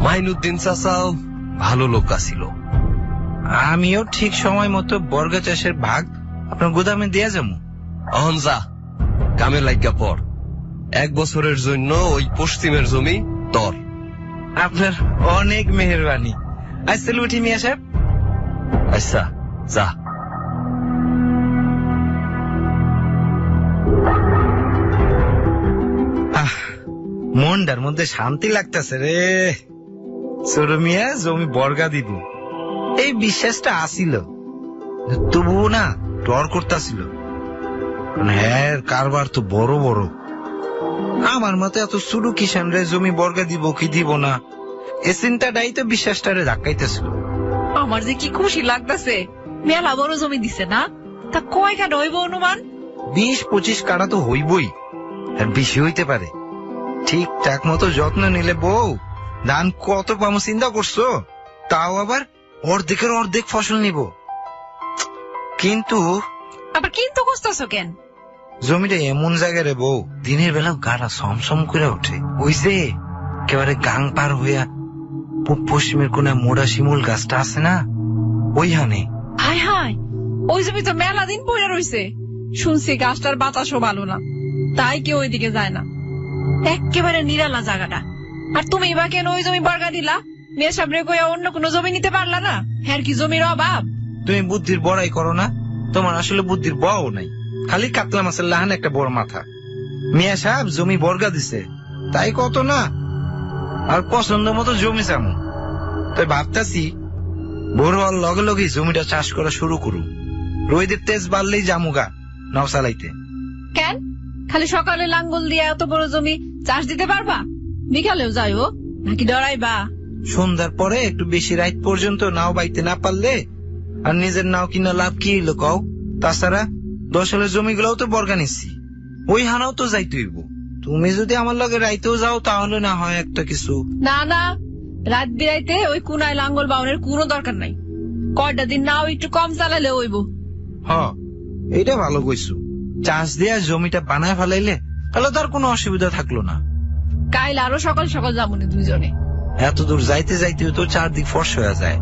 মাইনুদ্দিন চাচাও ভালো লোক আছিল। আমিও ঠিক সময় মতো বর্গা চাষের ভাগ আপনার গুদামে দিয়ে যাবো। অহন যা, কামে লাগিয়া পড়। 1 বছরের জন্য ওই পশ্চিমের জমি তোর। আপনার অনেক মেহেরবানি। আজ চলে উঠি মিয়া সাহেব। আচ্ছা যা। মনটার মধ্যে শান্তি লাগতেছে রে। ছোট মিয়া জমি বর্গা দিব এই বিশ্বাসটা আসিল, তবুও না ডর করতেছিল। হ্যাঁ, কারবার তো বড় বড়। আমার মতে এত ছোট কিষান রে জমি বর্গা দিব কি দিব না, এ চিন্তাটাই তো বিশ্বাসটারে ধাক্কাইতেছিল। আমার যে কি খুশি লাগতেছে, মেলা বড় জমি দিছে না? তা কয় কাটা হইব অনুমান? 20-25 কাটা তো হইবই, আর বেশি হইতে পারে। ঠিকঠাক মতো যত্ন নিলে বউ ধান কত পামো চিন্তা করছো? তাও আবার অর্ধেকের অর্ধেক ফসল নিব। কিন্তু আবার কিন্তু কষ্টছ কেন? জমিটা এমন জায়গায় রে বউ, দিনের বেলা গাড়া সমসম করে ওঠে। ওই যে একেবারে গাং পার হইয়া পশ্চিমের কোনা মোড়া শিমুল গাছটা আছে না, ওইখানে। হায় হায়, ওই জমি তো মেলা দিন পড়ে রইছে। শুনছি গাছটার বাতাসও ভালো না, তাই কেউ ওইদিকে যায় না। একেবারে নিরালা জায়গাটা। আর তুমি বা কেন ওই জমি বর্গা দিলা? মেয়ে সামনে কইয়া অন্য কোনো জমি নিতে পারলা না? হ্যাঁ, কি জমির অভাব? তুমি বুদ্ধির বড়াই করো না, তোমার আসলে বুদ্ধির বও নাই, খালি কাতলা মাছের লাহান একটা বড় মাথা। মিয়া সাহেব জমি বর্গা দিছে তাই কত না, আর পছন্দ মতো জমি চামু। তাই ভাবতাছি বড় হওয়ার লগে লগে জমিটা চাষ করা শুরু করুন। রোদের তেজ বাড়লেই জামুগা নাও চালাইতে। কেন খালি সকালে লাঙ্গল দিয়ে এত বড় জমি চাষ দিতে পারবা? বিকালেও যাইও নাকি ডরাইবা? সন্ধ্যার পরে একটু বেশি রাত পর্যন্ত নাও বাইতে না পারলে আর নিজের নাও কিনা লাভ কি হইলো কও? তাছাড়া 10 হলের জমিগুলোও তো বর্গা নিচ্ছি, ওই হানাও তো যাইতে হইব। তুমি যদি আমার লগে রাইতেও যাও তাহলে না হয় একটা কিছু। না না, রাত বিরাইতে ওই কুনায় লাঙ্গল বাউনের কোনো দরকার নাই। কয়টা দিন নাও একটু কম চালালে হইব। হ, এইটা ভালো কইছো। চাষ দিয়া জমিটা বানায় ফেলাইলে তাহলে তার কোনো অসুবিধা থাকলো না। কাইল আরো সকাল সকাল যাবনি দুইজনে। এত দূর যাইতে যাইতে তো চারদিক ফর্স হয়ে যায়।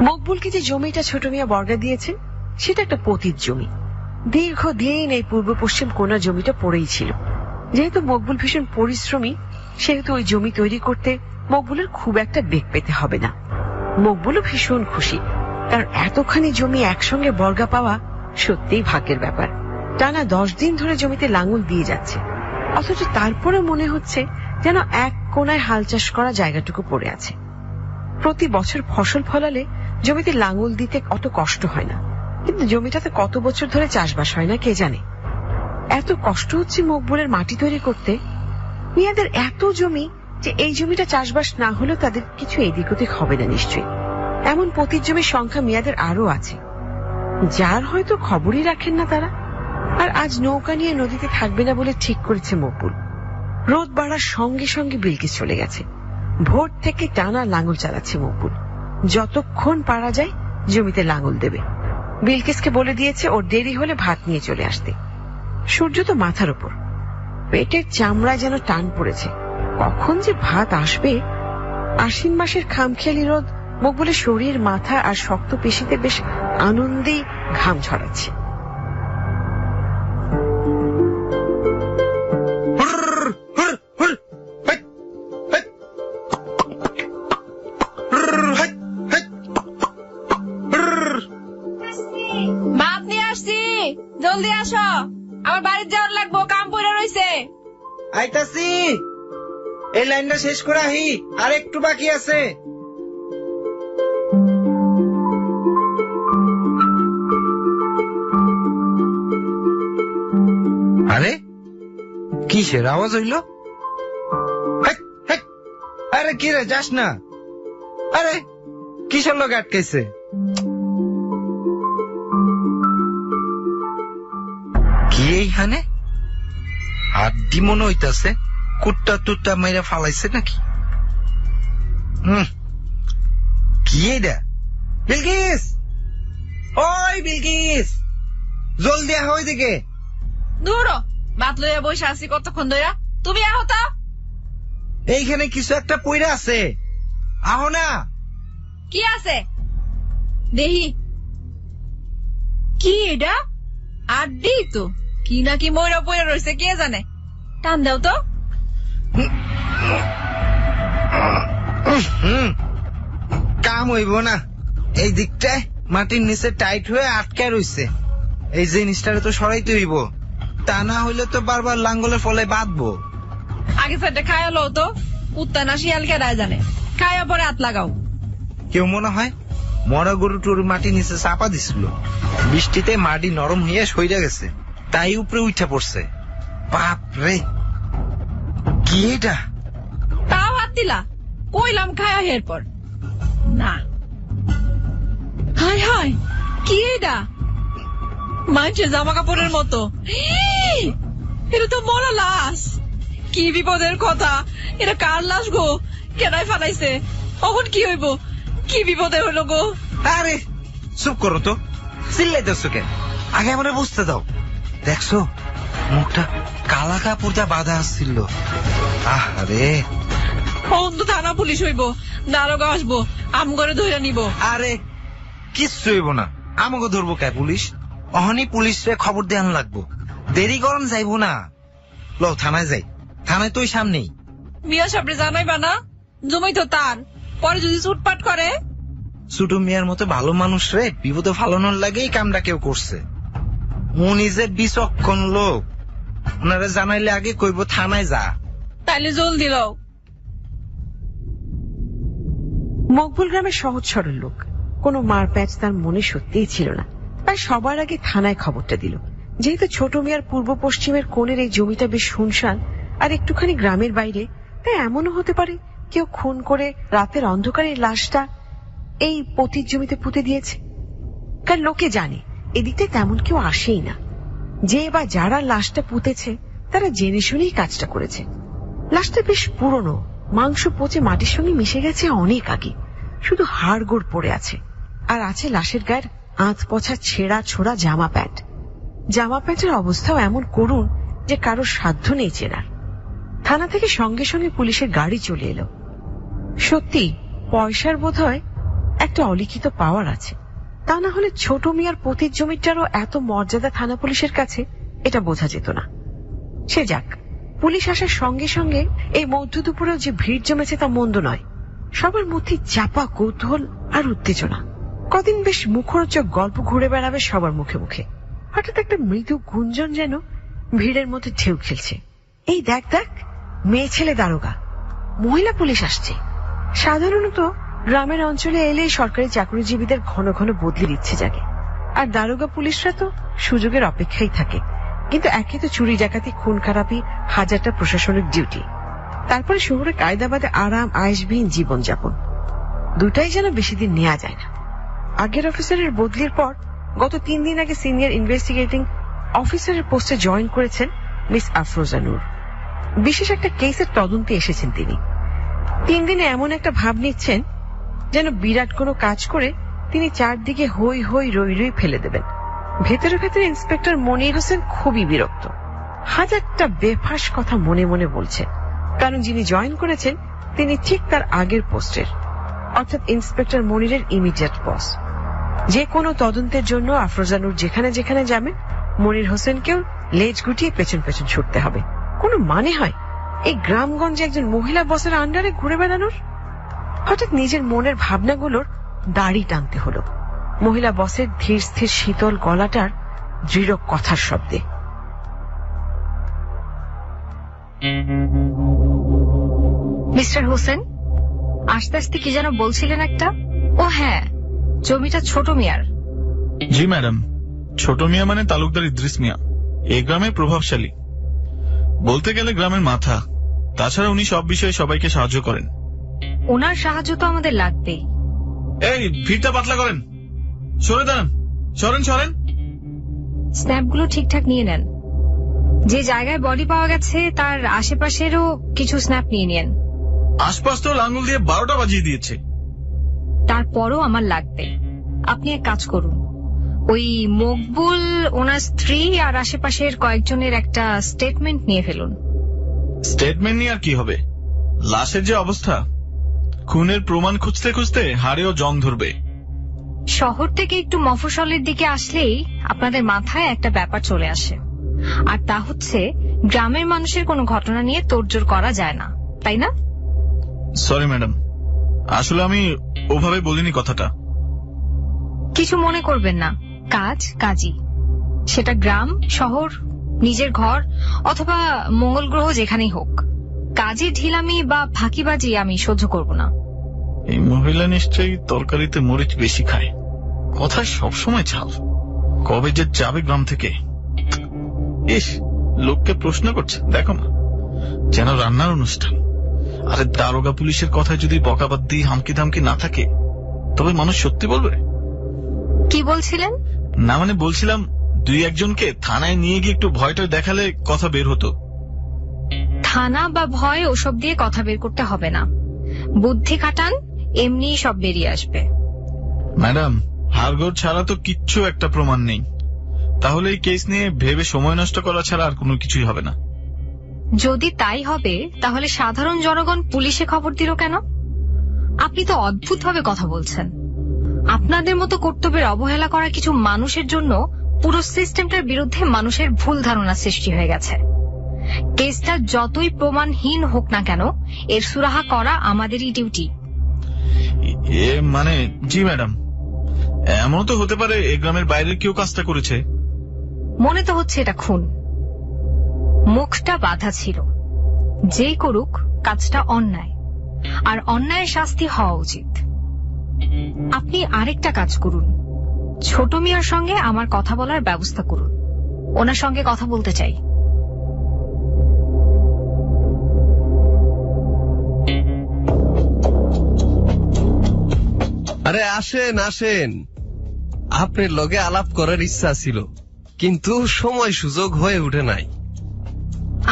মকবুল মকবুলকে যে জমিটা ছোট মিয়া বর্গা দিয়েছেন সেটা একটা পতিত জমি। দীর্ঘদিন এই পূর্ব পশ্চিম কোনা জমিটা পড়েই ছিল। যেহেতু মকবুল ভীষণ পরিশ্রমী, সেহেতু ওই জমি তৈরি করতে মকবুলের খুব একটা বেগ পেতে হবে না। মকবুলও ভীষণ খুশি, কারণ এতখানি জমি একসঙ্গে বর্গা পাওয়া সত্যিই ভাগ্যের ব্যাপার। টানা 10 দিন ধরে জমিতে লাঙল দিয়ে যাচ্ছে, অথচ তারপরে মনে হচ্ছে যেন এক কোনায় হাল চাষ করা জায়গাটুকু পড়ে আছে। প্রতি বছর ফসল ফলালে জমিতে লাঙল দিতে অত কষ্ট হয় না, কিন্তু জমিটাতে কত বছর ধরে চাষবাস হয় না কে জানে। এত কষ্ট হচ্ছে মকবুলের মাটি তৈরি করতে। মিয়াদের এত জমি যে এই জমিটা চাষবাস না হলেও তাদের কিছু এদিক ওদিক হবে না নিশ্চয়ই। এমন পতিত জমির সংখ্যা মিয়াদের আরো আছে, যার হয়তো খবরই রাখেন না তারা। আর আজ নৌকা নিয়ে নদীতে থাকবে না বলে ঠিক করেছে মকবুল। রোদ বাড়ার সঙ্গে সঙ্গে বিলকিস চলে গেছে। ভোর থেকে টানা লাঙল চালাচ্ছে মকবুল। যতক্ষণ পারা যায় জমিতে লাঙল দেবে। বিলকিসকে বলে দিয়েছে ওর দেরি হলে ভাত নিয়ে চলে আসতে। সূর্য তো মাথার উপর, পেটের চামড়ায় যেন টান পড়েছে, কখন যে ভাত আসবে। আশ্বিন মাসের খামখেয়ালি রোদ মকবুলের শরীর, মাথা আর শক্ত পেশিতে বেশ আনন্দে ঘাম ছড়াচ্ছে। ভাত নিয়ে আসছি, জলদি আসো, আমার বাড়ির যাওয়ার লাগবো, কাম পড়ে রইছে। আইতাছি, এই লাইনটা শেষ করে আহি, আর একটু বাকি আছে। আরে কিসের আওয়াজ হইল? হেক, হেক। আরে কি রে, যাস না। আরে কিসের লোক আটকাইছে? কি এইখানে হাড্ডি মনে হইতাছে, কুট্টা টুট্টা মেরে ফালাইছে নাকি? কি এটা? বিলকিস, ওই বিলকিস, জলদি আহ ওইদিকে। দূর ভাত লইয়া বসে আছি কতক্ষণ ধরে, তুমি আহো তো। এইখানে কিছু একটা পইরা আছে, আহো না। কি আছে দেহি? কি এটা? আড্ডি তো, কি নাকি ময়রা পয়রা রয়েছে কে জানে। টান দাও তো। কাম হইব না, এই দিকটায় মাটির নিচে টাইট হয়ে আটকায় রইছে। এই জিনিসটারে তো সরাইতে হইব, তা না হইলে তো বারবার লাঙ্গলের ফলে বাঁধবো। আগে সাইডে খায়া লো তো, কুত্তা না শিয়াল কেডায় জানে। খায়া পরে হাত লাগাও। কেউ মনে হয় মরা গরু টরু মাটি নিচে চাপা দিছিল, বৃষ্টিতে মাটি নরম হইয়া সইরা গেছে, তাই উপরে উঠা পড়ছে। বাপ রে, কি এটা? তাও হাত দিলা? কইলাম খায়া এরপর না। হায় হায়, কি এটা? মানুষের জামা কাপড়ের মতো। এটা তো মরা লাশ। কি বিপদের কথা, এটা কার লাশ গো? কেডাই ফালাইছে? কখন কি হইব? কি বিপদে হইল গো? আরে চুপ করো তো, চিল্লাইতেছো কেন? আগে আমরা বুঝতে দাও। দেখছো মুখটা কালা কাপড় যা বাঁধা আসছিল। আরে অন্ত থানা পুলিশ হইব, দারোগা আসবো, আম করে ধরে নিব। আরে কিচ্ছু হইব না, আমাকে ধরবো কে পুলিশ? অহনি পুলিশে খবর দেওয়ান লাগবো, দেরি করন যাইব না। লো থানায় যাই, থানায় তো ওই সামনেই। মিয়া সাহেবরে জানাইবা না? জমাই তো তার, পরে যদি ছুটপাট করে। ছোট মিয়ার মতো ভালো মানুষ রে বিপদে ফালানোর লাগেই কামটা কেউ করছে। উনি যে বিচক্ষণ লোক, ওনারা জানাইলে আগে কইব থানায় যা। তাইলে জলদি লও। মকবুল গ্রামের সহজ সরল লোক, কোনো মার প্যাচ তার মনে সত্যিই ছিল না। তাই সবার আগে থানায় খবরটা দিল। যেহেতু ছোট মিয়ার পূর্ব পশ্চিমের কোণের এই জমিটা বেশ শুনশান আর একটুখানি গ্রামের বাইরে, তাই এমনও হতে পারে কেউ খুন করে রাতের অন্ধকারে লাশটা এই পতির জমিতে পুঁতে দিয়েছে। কারণ লোকে জানে এদিকে তেমন কেউ আসেই না। যে বা যারা লাশটা পুঁতেছে তারা জেনে শুনেই কাজটা করেছে। লাশটা বেশ পুরনো, মাংস পচে মাটির সঙ্গে মিশে গেছে অনেক আগে, শুধু হাড়গোড় পড়ে আছে। আর আছে লাশের গায়ের আঁত পচা ছেঁড়া ছোড়া জামা প্যান্ট। জামা প্যান্টের অবস্থাও এমন করুণ যে কারো সাধ্য নেই চেনার। থানা থেকে সঙ্গে সঙ্গে পুলিশের গাড়ি চলে এলো। সত্যি পয়সার বোধহয় একটা অলিখিত পাওয়ার আছে। তা না হলে ছোট মিয়ার পতির জমিটারও এত মর্যাদা থানা পুলিশের কাছে, এটা বোঝা যেত না। সে যাক, পুলিশ আসার সঙ্গে সঙ্গে এই মধ্য দুপুরেও যে ভিড় জমেছে তা মন্দ নয়। সবার মধ্যে চাপা কৌতূহল আর উত্তেজনা। কদিন বেশ মুখরোচক গল্প ঘুরে বেড়াবে সবার মুখে মুখে। হঠাৎ একটা মৃদু গুঞ্জন যেন ভিড়ের মধ্যে ঢেউ খেলছে। এই দেখ দেখ, মেয়ে ছেলে দারোগা, মহিলা পুলিশ আসছে। সাধারণত গ্রামের অঞ্চলে এলে সরকারি চাকরিজীবীদের ঘন ঘন বদলির ইচ্ছে জাগে, আর দারোগা পুলিশরা তো সুযোগের অপেক্ষায় থাকে। কিন্তু একে তো চুরি ডাকাতি খুন খারাপি হাজারটা প্রশাসনিক ডিউটি, তারপরে শহরে কায়দাবাদে আরাম আয়েশবিহীন জীবনযাপন, দুটাই যেন বেশি দিন নেওয়া যায় না। আগের অফিসারের বদলির পর গত 3 দিন আগে সিনিয়র ইনভেস্টিগেটিং অফিসারের পোস্টে জয়েন করেছেন মিস আফরোজা নূর। বিশেষ একটা কেসের তদন্তে এসেছেন তিনি। 3 দিনে এমন একটা ভাব নিচ্ছেন যেন বিরাট কোনো কাজ করে তিনি চারদিকে হই হই রই রই ফেলে দেবেন। ভেতরে ভেতরে ইন্সপেক্টর মনির হোসেন খুবই বিরক্ত। হাজারটা বেফাস কথা মনে মনে বলছেন, কারণ যিনি জয়েন করেছেন তিনি ঠিক তার আগের পোস্টের, অর্থাৎ ইন্সপেক্টর মনিরের ইমিডিয়েট বস। যে কোনো তদন্তের জন্য আফরোজা নূর যেখানে যেখানে যাবেন, মনির হোসেনকেও লেজ গুটিয়ে পেছন পেছন ছুটতে হবে। কোনো মানে হয় এই গ্রামগঞ্জে একজন মহিলা বসের আন্ডারে ঘুরে বেড়ানোর? হঠাৎ নিজের মনের ভাবনাগুলোর দাড়ি টানতে হলো মহিলা বসের ধীর স্থির শীতল গলাটার দৃঢ় কথার শব্দে। মিস্টার হোসেন, আস্তে আস্তে কি যেন বলছিলেন একটা? ও হ্যাঁ, জমিটা ছোট মিয়ার। জি ম্যাডাম, ছোট মিয়া মানে তালুকদার ইদ্রিস মিয়া, এই গ্রামের প্রভাবশালী, বলতে গেলে গ্রামের মাথা। তাছাড়া উনি সব বিষয়ে সবাইকে সাহায্য করেন। ওনার সাহায্য তো আমাদের লাগবেই। এই ভিড়টা পাতলা করেন, সরে দাঁড়ান, সরেন সরেন। স্ন্যাপগুলো ঠিকঠাক নিয়ে নেন। যে জায়গায় বডি পাওয়া গেছে তার আশেপাশেরও কিছু স্ন্যাপ নিয়ে নেন। আশপাশ তো লাঙ্গুল দিয়ে 12টা বাজিয়ে দিয়েছে। তারপরও আমার লাগবে। আপনি এক কাজ করুন, ওই মকবুল, ওনার স্ত্রী আর আশেপাশের কয়েকজনের একটা স্টেটমেন্ট নিয়ে ফেলুন। স্টেটমেন্ট নিয়ে আর কি হবে? লাশের যে অবস্থা, খুনের প্রমাণ খুঁজতে খুঁজতে হাড়েও জং ধরবে। শহর থেকে একটু মফস্বলের দিকে আসলেই আপনাদের মাথায় একটা ব্যাপার চলে আসে, আর তা হচ্ছে গ্রামের মানুষের কোনো ঘটনা নিয়ে তোড়জোড় করা যায় না, তাই না? সরি ম্যাডাম, আসলে আমি ওভাবে বলিনি কথাটা। কিছু মনে করবেন না, কাজ কাজই, সেটা গ্রাম, শহর, নিজের ঘর অথবা মঙ্গল গ্রহ, যেখানেই হোক। কাজে ঢিলামি বা ফাঁকিবাজি আমি সহ্য করব না। এই মহিলা নিশ্চয়ই তরকারিতে মরিচ বেশি খায়, কথায় সবসময় ঝাল। কবে যে যাবে গ্রাম থেকে? ইস, লোককে প্রশ্ন করছে, দেখো না, যেন রান্নার অনুষ্ঠান। আরে দারোগা পুলিশের কথায় যদি বকাবাদ্দি হামকি ধামকি না থাকে, তবে মানুষ সত্যি বলবে। কি বলছিলেন? না মানে বলছিলাম, 2-1জনকে থানায় নিয়ে গিয়ে একটু ভয়টা দেখালে কথা বের হতো। থানা বা ভয় ওসব দিয়ে কথা বের করতে হবে না, বুদ্ধি খাটান, এমনি সব বেরিয়ে আসবে। ম্যাডাম, হাড়গোড় ছাড়া তো কিচ্ছু একটা প্রমাণ নেই, তাহলে এই কেস নিয়ে ভেবে সময় নষ্ট করা ছাড়া আর কোনো কিছুই হবে না। যদি তাই হবে তাহলে সাধারণ জনগণ পুলিশে খবর দিল কেন? আপনি তো অদ্ভুতভাবে কথা বলছেন। আপনাদের মতো কর্তব্যের অবহেলা করা কিছু মানুষের জন্য পুরো সিস্টেমটার বিরুদ্ধে মানুষের ভুল ধারণা সৃষ্টি হয়ে গেছে। কেসটা যতই প্রমাণহীন হোক না কেন, এর সুরাহা করা আমাদেরই ডিউটি। মানে জি ম্যাডাম, এমন তো হতে পারে এই গ্রামের বাইরের কেউ কাজটা করেছে। মনে তো হচ্ছে এটা খুন। মুখটা বাঁধা ছিল, যেই করুক কাজটা অন্যায়, আর অন্যায়ের শাস্তি হওয়া উচিত। আপনি আরেকটা কাজ করুন, ছোট মিয়ার সঙ্গে আমার কথা বলার ব্যবস্থা করুন। ওনার সঙ্গে কথা বলতে চাই। আরে আসেন আসেন, আপনার লগে আলাপ করার ইচ্ছা ছিল, কিন্তু সময় সুযোগ হয়ে উঠে নাই।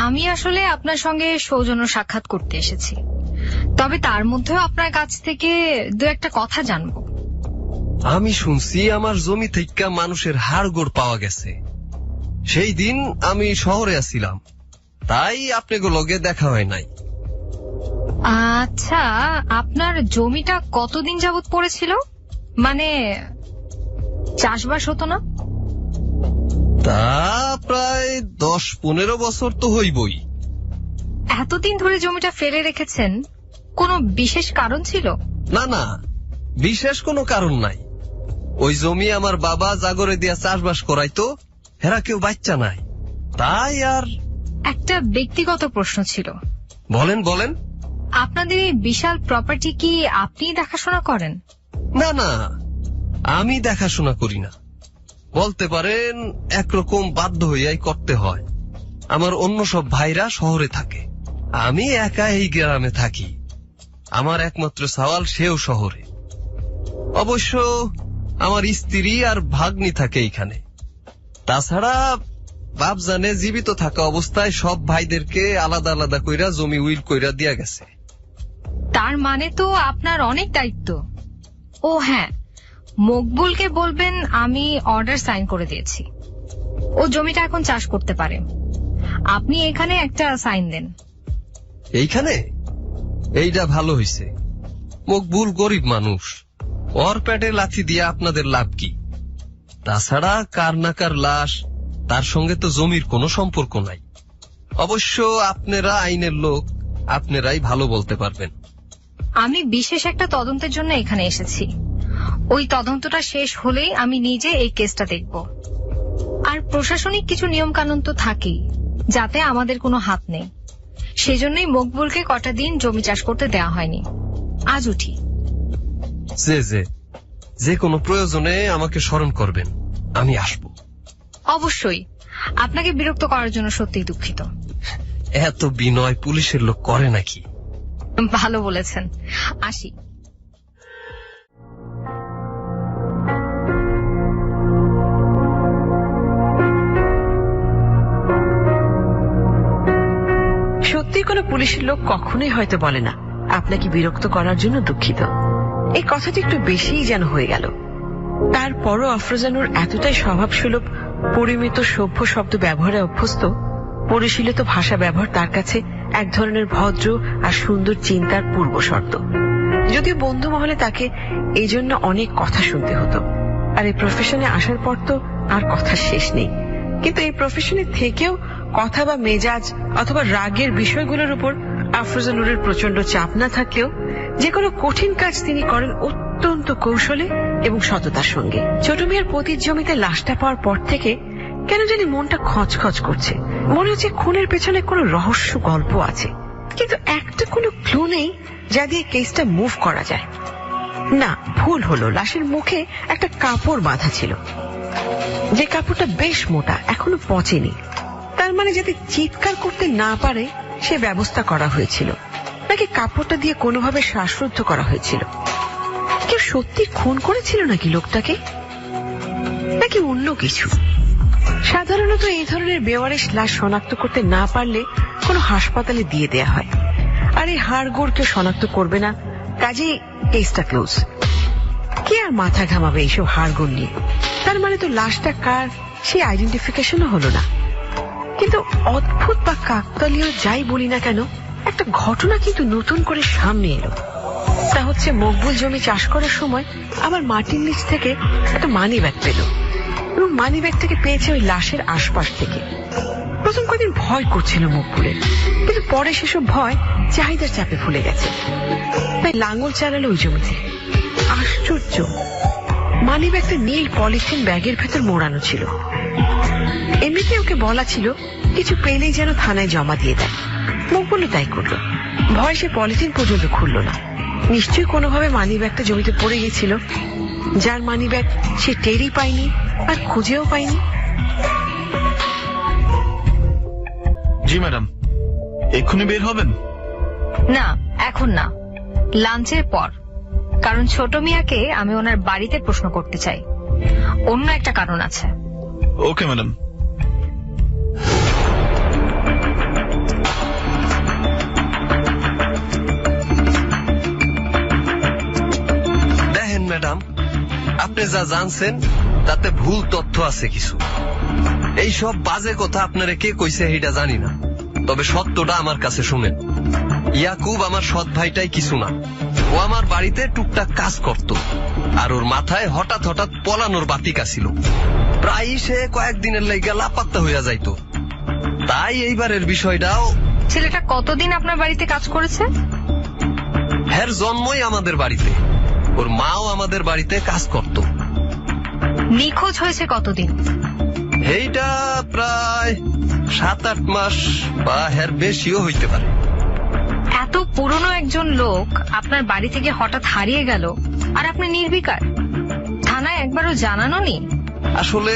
আমি আসলে আপনার সঙ্গে সৌজন্য সাক্ষাৎ করতে এসেছি, তবে তার মধ্যেও আপনার কাছ থেকে 2-1টা কথা জানবো। আমি শুনছি আমার জমি থেকে মানুষের হাড়গোড় পাওয়া গেছে। সেই দিন আমি শহরে আছিলাম, তাই আপনাকে লগে দেখা হয় নাই। আচ্ছা, আপনার জমিটা কতদিন যাবত পড়েছিল? মানে চাষবাস হতো না? তা প্রায় 10-15 বছর তো হইবই। এতদিন ধরে জমিটা ফেলে রেখেছেন, কোনো বিশেষ কারণ ছিল? না না, বিশেষ কোনো কারণ নাই। ওই জমি আমার বাবা জাগরে দিয়া চাষবাস করাইতো, হেরা কেউ বাচ্চা নাই, তাই আর। একটা ব্যক্তিগত প্রশ্ন ছিল। বলেন বলেন। আপনাদের এই বিশাল প্রপার্টি কি আপনি দেখাশোনা করেন? না না, আমি দেখাশোনা করি না, বলতে পারেন একরকম বাধ্য হইয়াই করতে হয়। আমার অন্য সব ভাইরা শহরে থাকে, আমি একা এই গ্রামে থাকি। আমার একমাত্র সওয়াল সেও শহরে। অবশ্য আমার স্ত্রী আর ভাগ্নি থাকে এইখানে। তাছাড়া বাপ জানে জীবিত থাকা অবস্থায় সব ভাইদেরকে আলাদা আলাদা কইরা জমি উইল কইরা দিয়া গেছে। তার মানে তো আপনার অনেক দায়িত্ব। ও হ্যাঁ, মকবুলকে বলবেন আমি অর্ডার সাইন করে দিয়েছি, ও জমিটা এখন চাষ করতে পারে। আপনি এখানে একটা সাইন দেন। এইখানে? এইটা ভালো হইছে। মকবুল গরিব মানুষ, ওর পেটে লাথি দিয়ে আপনাদের লাভ কি? তাছাড়া কার না কার লাশ, তার সঙ্গে তো জমির কোনো সম্পর্ক নাই। অবশ্য আপনারা আইনের লোক, আপনারাই ভালো বলতে পারবেন। আমি বিশেষ একটা তদন্তের জন্য এখানে এসেছি। ওই তদন্তটা শেষ হলেই আমি নিজে এই কেসটা দেখব। আর প্রশাসনিক কিছু নিয়ম কানুন তো থাকেই, যাতে আমাদের কোনো হাত নেই। সেজন্যই মকবুলকে কটা দিন জমি চাষ করতে দেওয়া হয়নি। আজ উঠি। যে কোনো প্রয়োজনে আমাকে স্মরণ করবেন, আমি আসব। অবশ্যই। আপনাকে বিরক্ত করার জন্য সত্যিই দুঃখিত। এত বিনয় পুলিশের লোক করে নাকি? ভালো বলেছেন। আসি। সত্যি কোনো পুলিশের লোক কখনোই হয়তো বলে না আপনাকে বিরক্ত করার জন্য দুঃখিত। এই কথাটি একটু বেশিই যেন হয়ে গেল। তারপরও আফরোজানুর এতটাই স্বভাবসুলভ, পরিমিত সভ্য শব্দ ব্যবহারে অভ্যস্ত, পরিশীলিত ভাষা ব্যবহার তার কাছে এক ধরনের ভদ্র আর সুন্দর চিন্তার পূর্ব শর্ত। যদিও বন্ধু মহলে তাকে এই জন্য অনেক কথা শুনতে হতো, আর এই প্রফেশনে আসার পর তো আর কথার শেষ নেই। কিন্তু এই প্রফেশনে থেকেও কথা বা মেজাজ অথবা রাগের বিষয়গুলোর উপর আফরোজানুরের প্রচন্ড চাপ না থাকলেও যে কোনো কঠিন কাজ তিনি করেন অত্যন্ত কৌশলে এবং সততার সঙ্গে। ছোট মেয়ের পতির জমিতে লাশটা পাওয়ার পর থেকে কেন জানি মনটা খচখচ করছে। মনে হচ্ছে খুনের পেছনে কোনো রহস্য গল্প আছে, কিন্তু একটা কোনো ক্লু নেই যা দিয়ে কেসটা মুভ করা যায়। না, ভুল হলো। লাশের মুখে একটা কাপড় বাঁধা ছিল, যে কাপড়টা বেশ মোটা, এখনো পচেনি। তার মানে যাতে চিৎকার করতে না পারে সে ব্যবস্থা করা হয়েছিল, নাকি কাপড়টা দিয়ে কোনোভাবে শ্বাসরুদ্ধ করা হয়েছিল? কেউ সত্যি খুন করেছিল নাকি লোকটাকে, নাকি অন্য কিছু? সাধারণত এই ধরনের বেওয়ারিশ লাশ শনাক্ত করতে না পারলে কোনো হাসপাতালে দিয়ে দেয়া হয়, আর এই হাড়গোড় কেউ শনাক্ত করবে না, কাজেই কেসটা ক্লোজ। কে আর মাথা ঘামাবে এইসব হাড়গোড় নিয়ে? তার মানে তো লাশটা কার সেই আইডেন্টিফিকেশনও হলো না। কিন্তু অদ্ভুত বা কাকতালীয় যাই বলি না কেন, একটা ঘটনা কিন্তু নতুন করে সামনে এলো। তা হচ্ছে মকবুল জমি চাষ করার সময় আবার মাটির নিচ থেকে একটা মানি ব্যাগ পেল, এবং মানি ব্যাগ থেকে পেয়েছে ওই লাশের আশপাশ থেকে। প্রথম কদিন ভয় করছিল মকবুলের, কিন্তু পরে সেসব ভয় চাহিদার চাপে ভুলে গেছে। তাই লাঙল চালালো ওই জমিতে। আশ্চর্য, মানি ব্যাগটা নীল পলিথিন ব্যাগের ভেতর মোড়ানো ছিল। এমনিতে ওকে বলা ছিল কিছু পেলেই যেন থানায় জমা দিয়ে দেয়। মকবুলও তাই করলো। ভয় সে পলিথিন পর্যন্ত খুলল না। নিশ্চয়ই কোনোভাবে মানি ব্যাগটা জমিতে পড়ে গেছিল, যার মানি ব্যাগ সে টেরই পায়নি আর খুঁজেও পায়নি। জি ম্যাডাম, এক্ষুনি বের হবেন? না, এখন না, লাঞ্চের পর। কারণ ছোট মিয়াকে আমি ওনার বাড়িতে প্রশ্ন করতে চাই। অন্য একটা কারণ আছে। Okay madam. দেখেন ম্যাডাম, আপনি যা জানছেন তাতে ভুল তথ্য আছে কিছু। এই সব বাজে কথা আপনারে কে কইছে এটা জানি না, তবে সত্যটা আমার কাছে শুনেন। ইয়াকুব আমার সৎ ভাইটাই কিছু না, ও আমার বাড়িতে টুকটাক কাজ করত। আর ওর মাথায় হঠাৎ হঠাৎ পলানোর বাতিক আসিল। প্রায় সে কয়েকদিনের লাইগা লাপাত্তা হইয়া যাইতো। তাই এইবারের বিষয়টাও। ছেলেটা কতদিন আপনার বাড়িতে কাজ করেছে? এর জন্মই আমাদের বাড়িতে, ওর মাও আমাদের বাড়িতে কাজ করত। নিখোঁজ হয়েছে কতদিন? এইটা প্রায় 7-8 মাস বা এর বেশিও হইতে পারে। এত পুরনো একজন লোক আপনার বাড়ি থেকে হঠাৎ হারিয়ে গেল আর আপনি নির্বিকার, থানায় একবারও জানানো নি? আসলে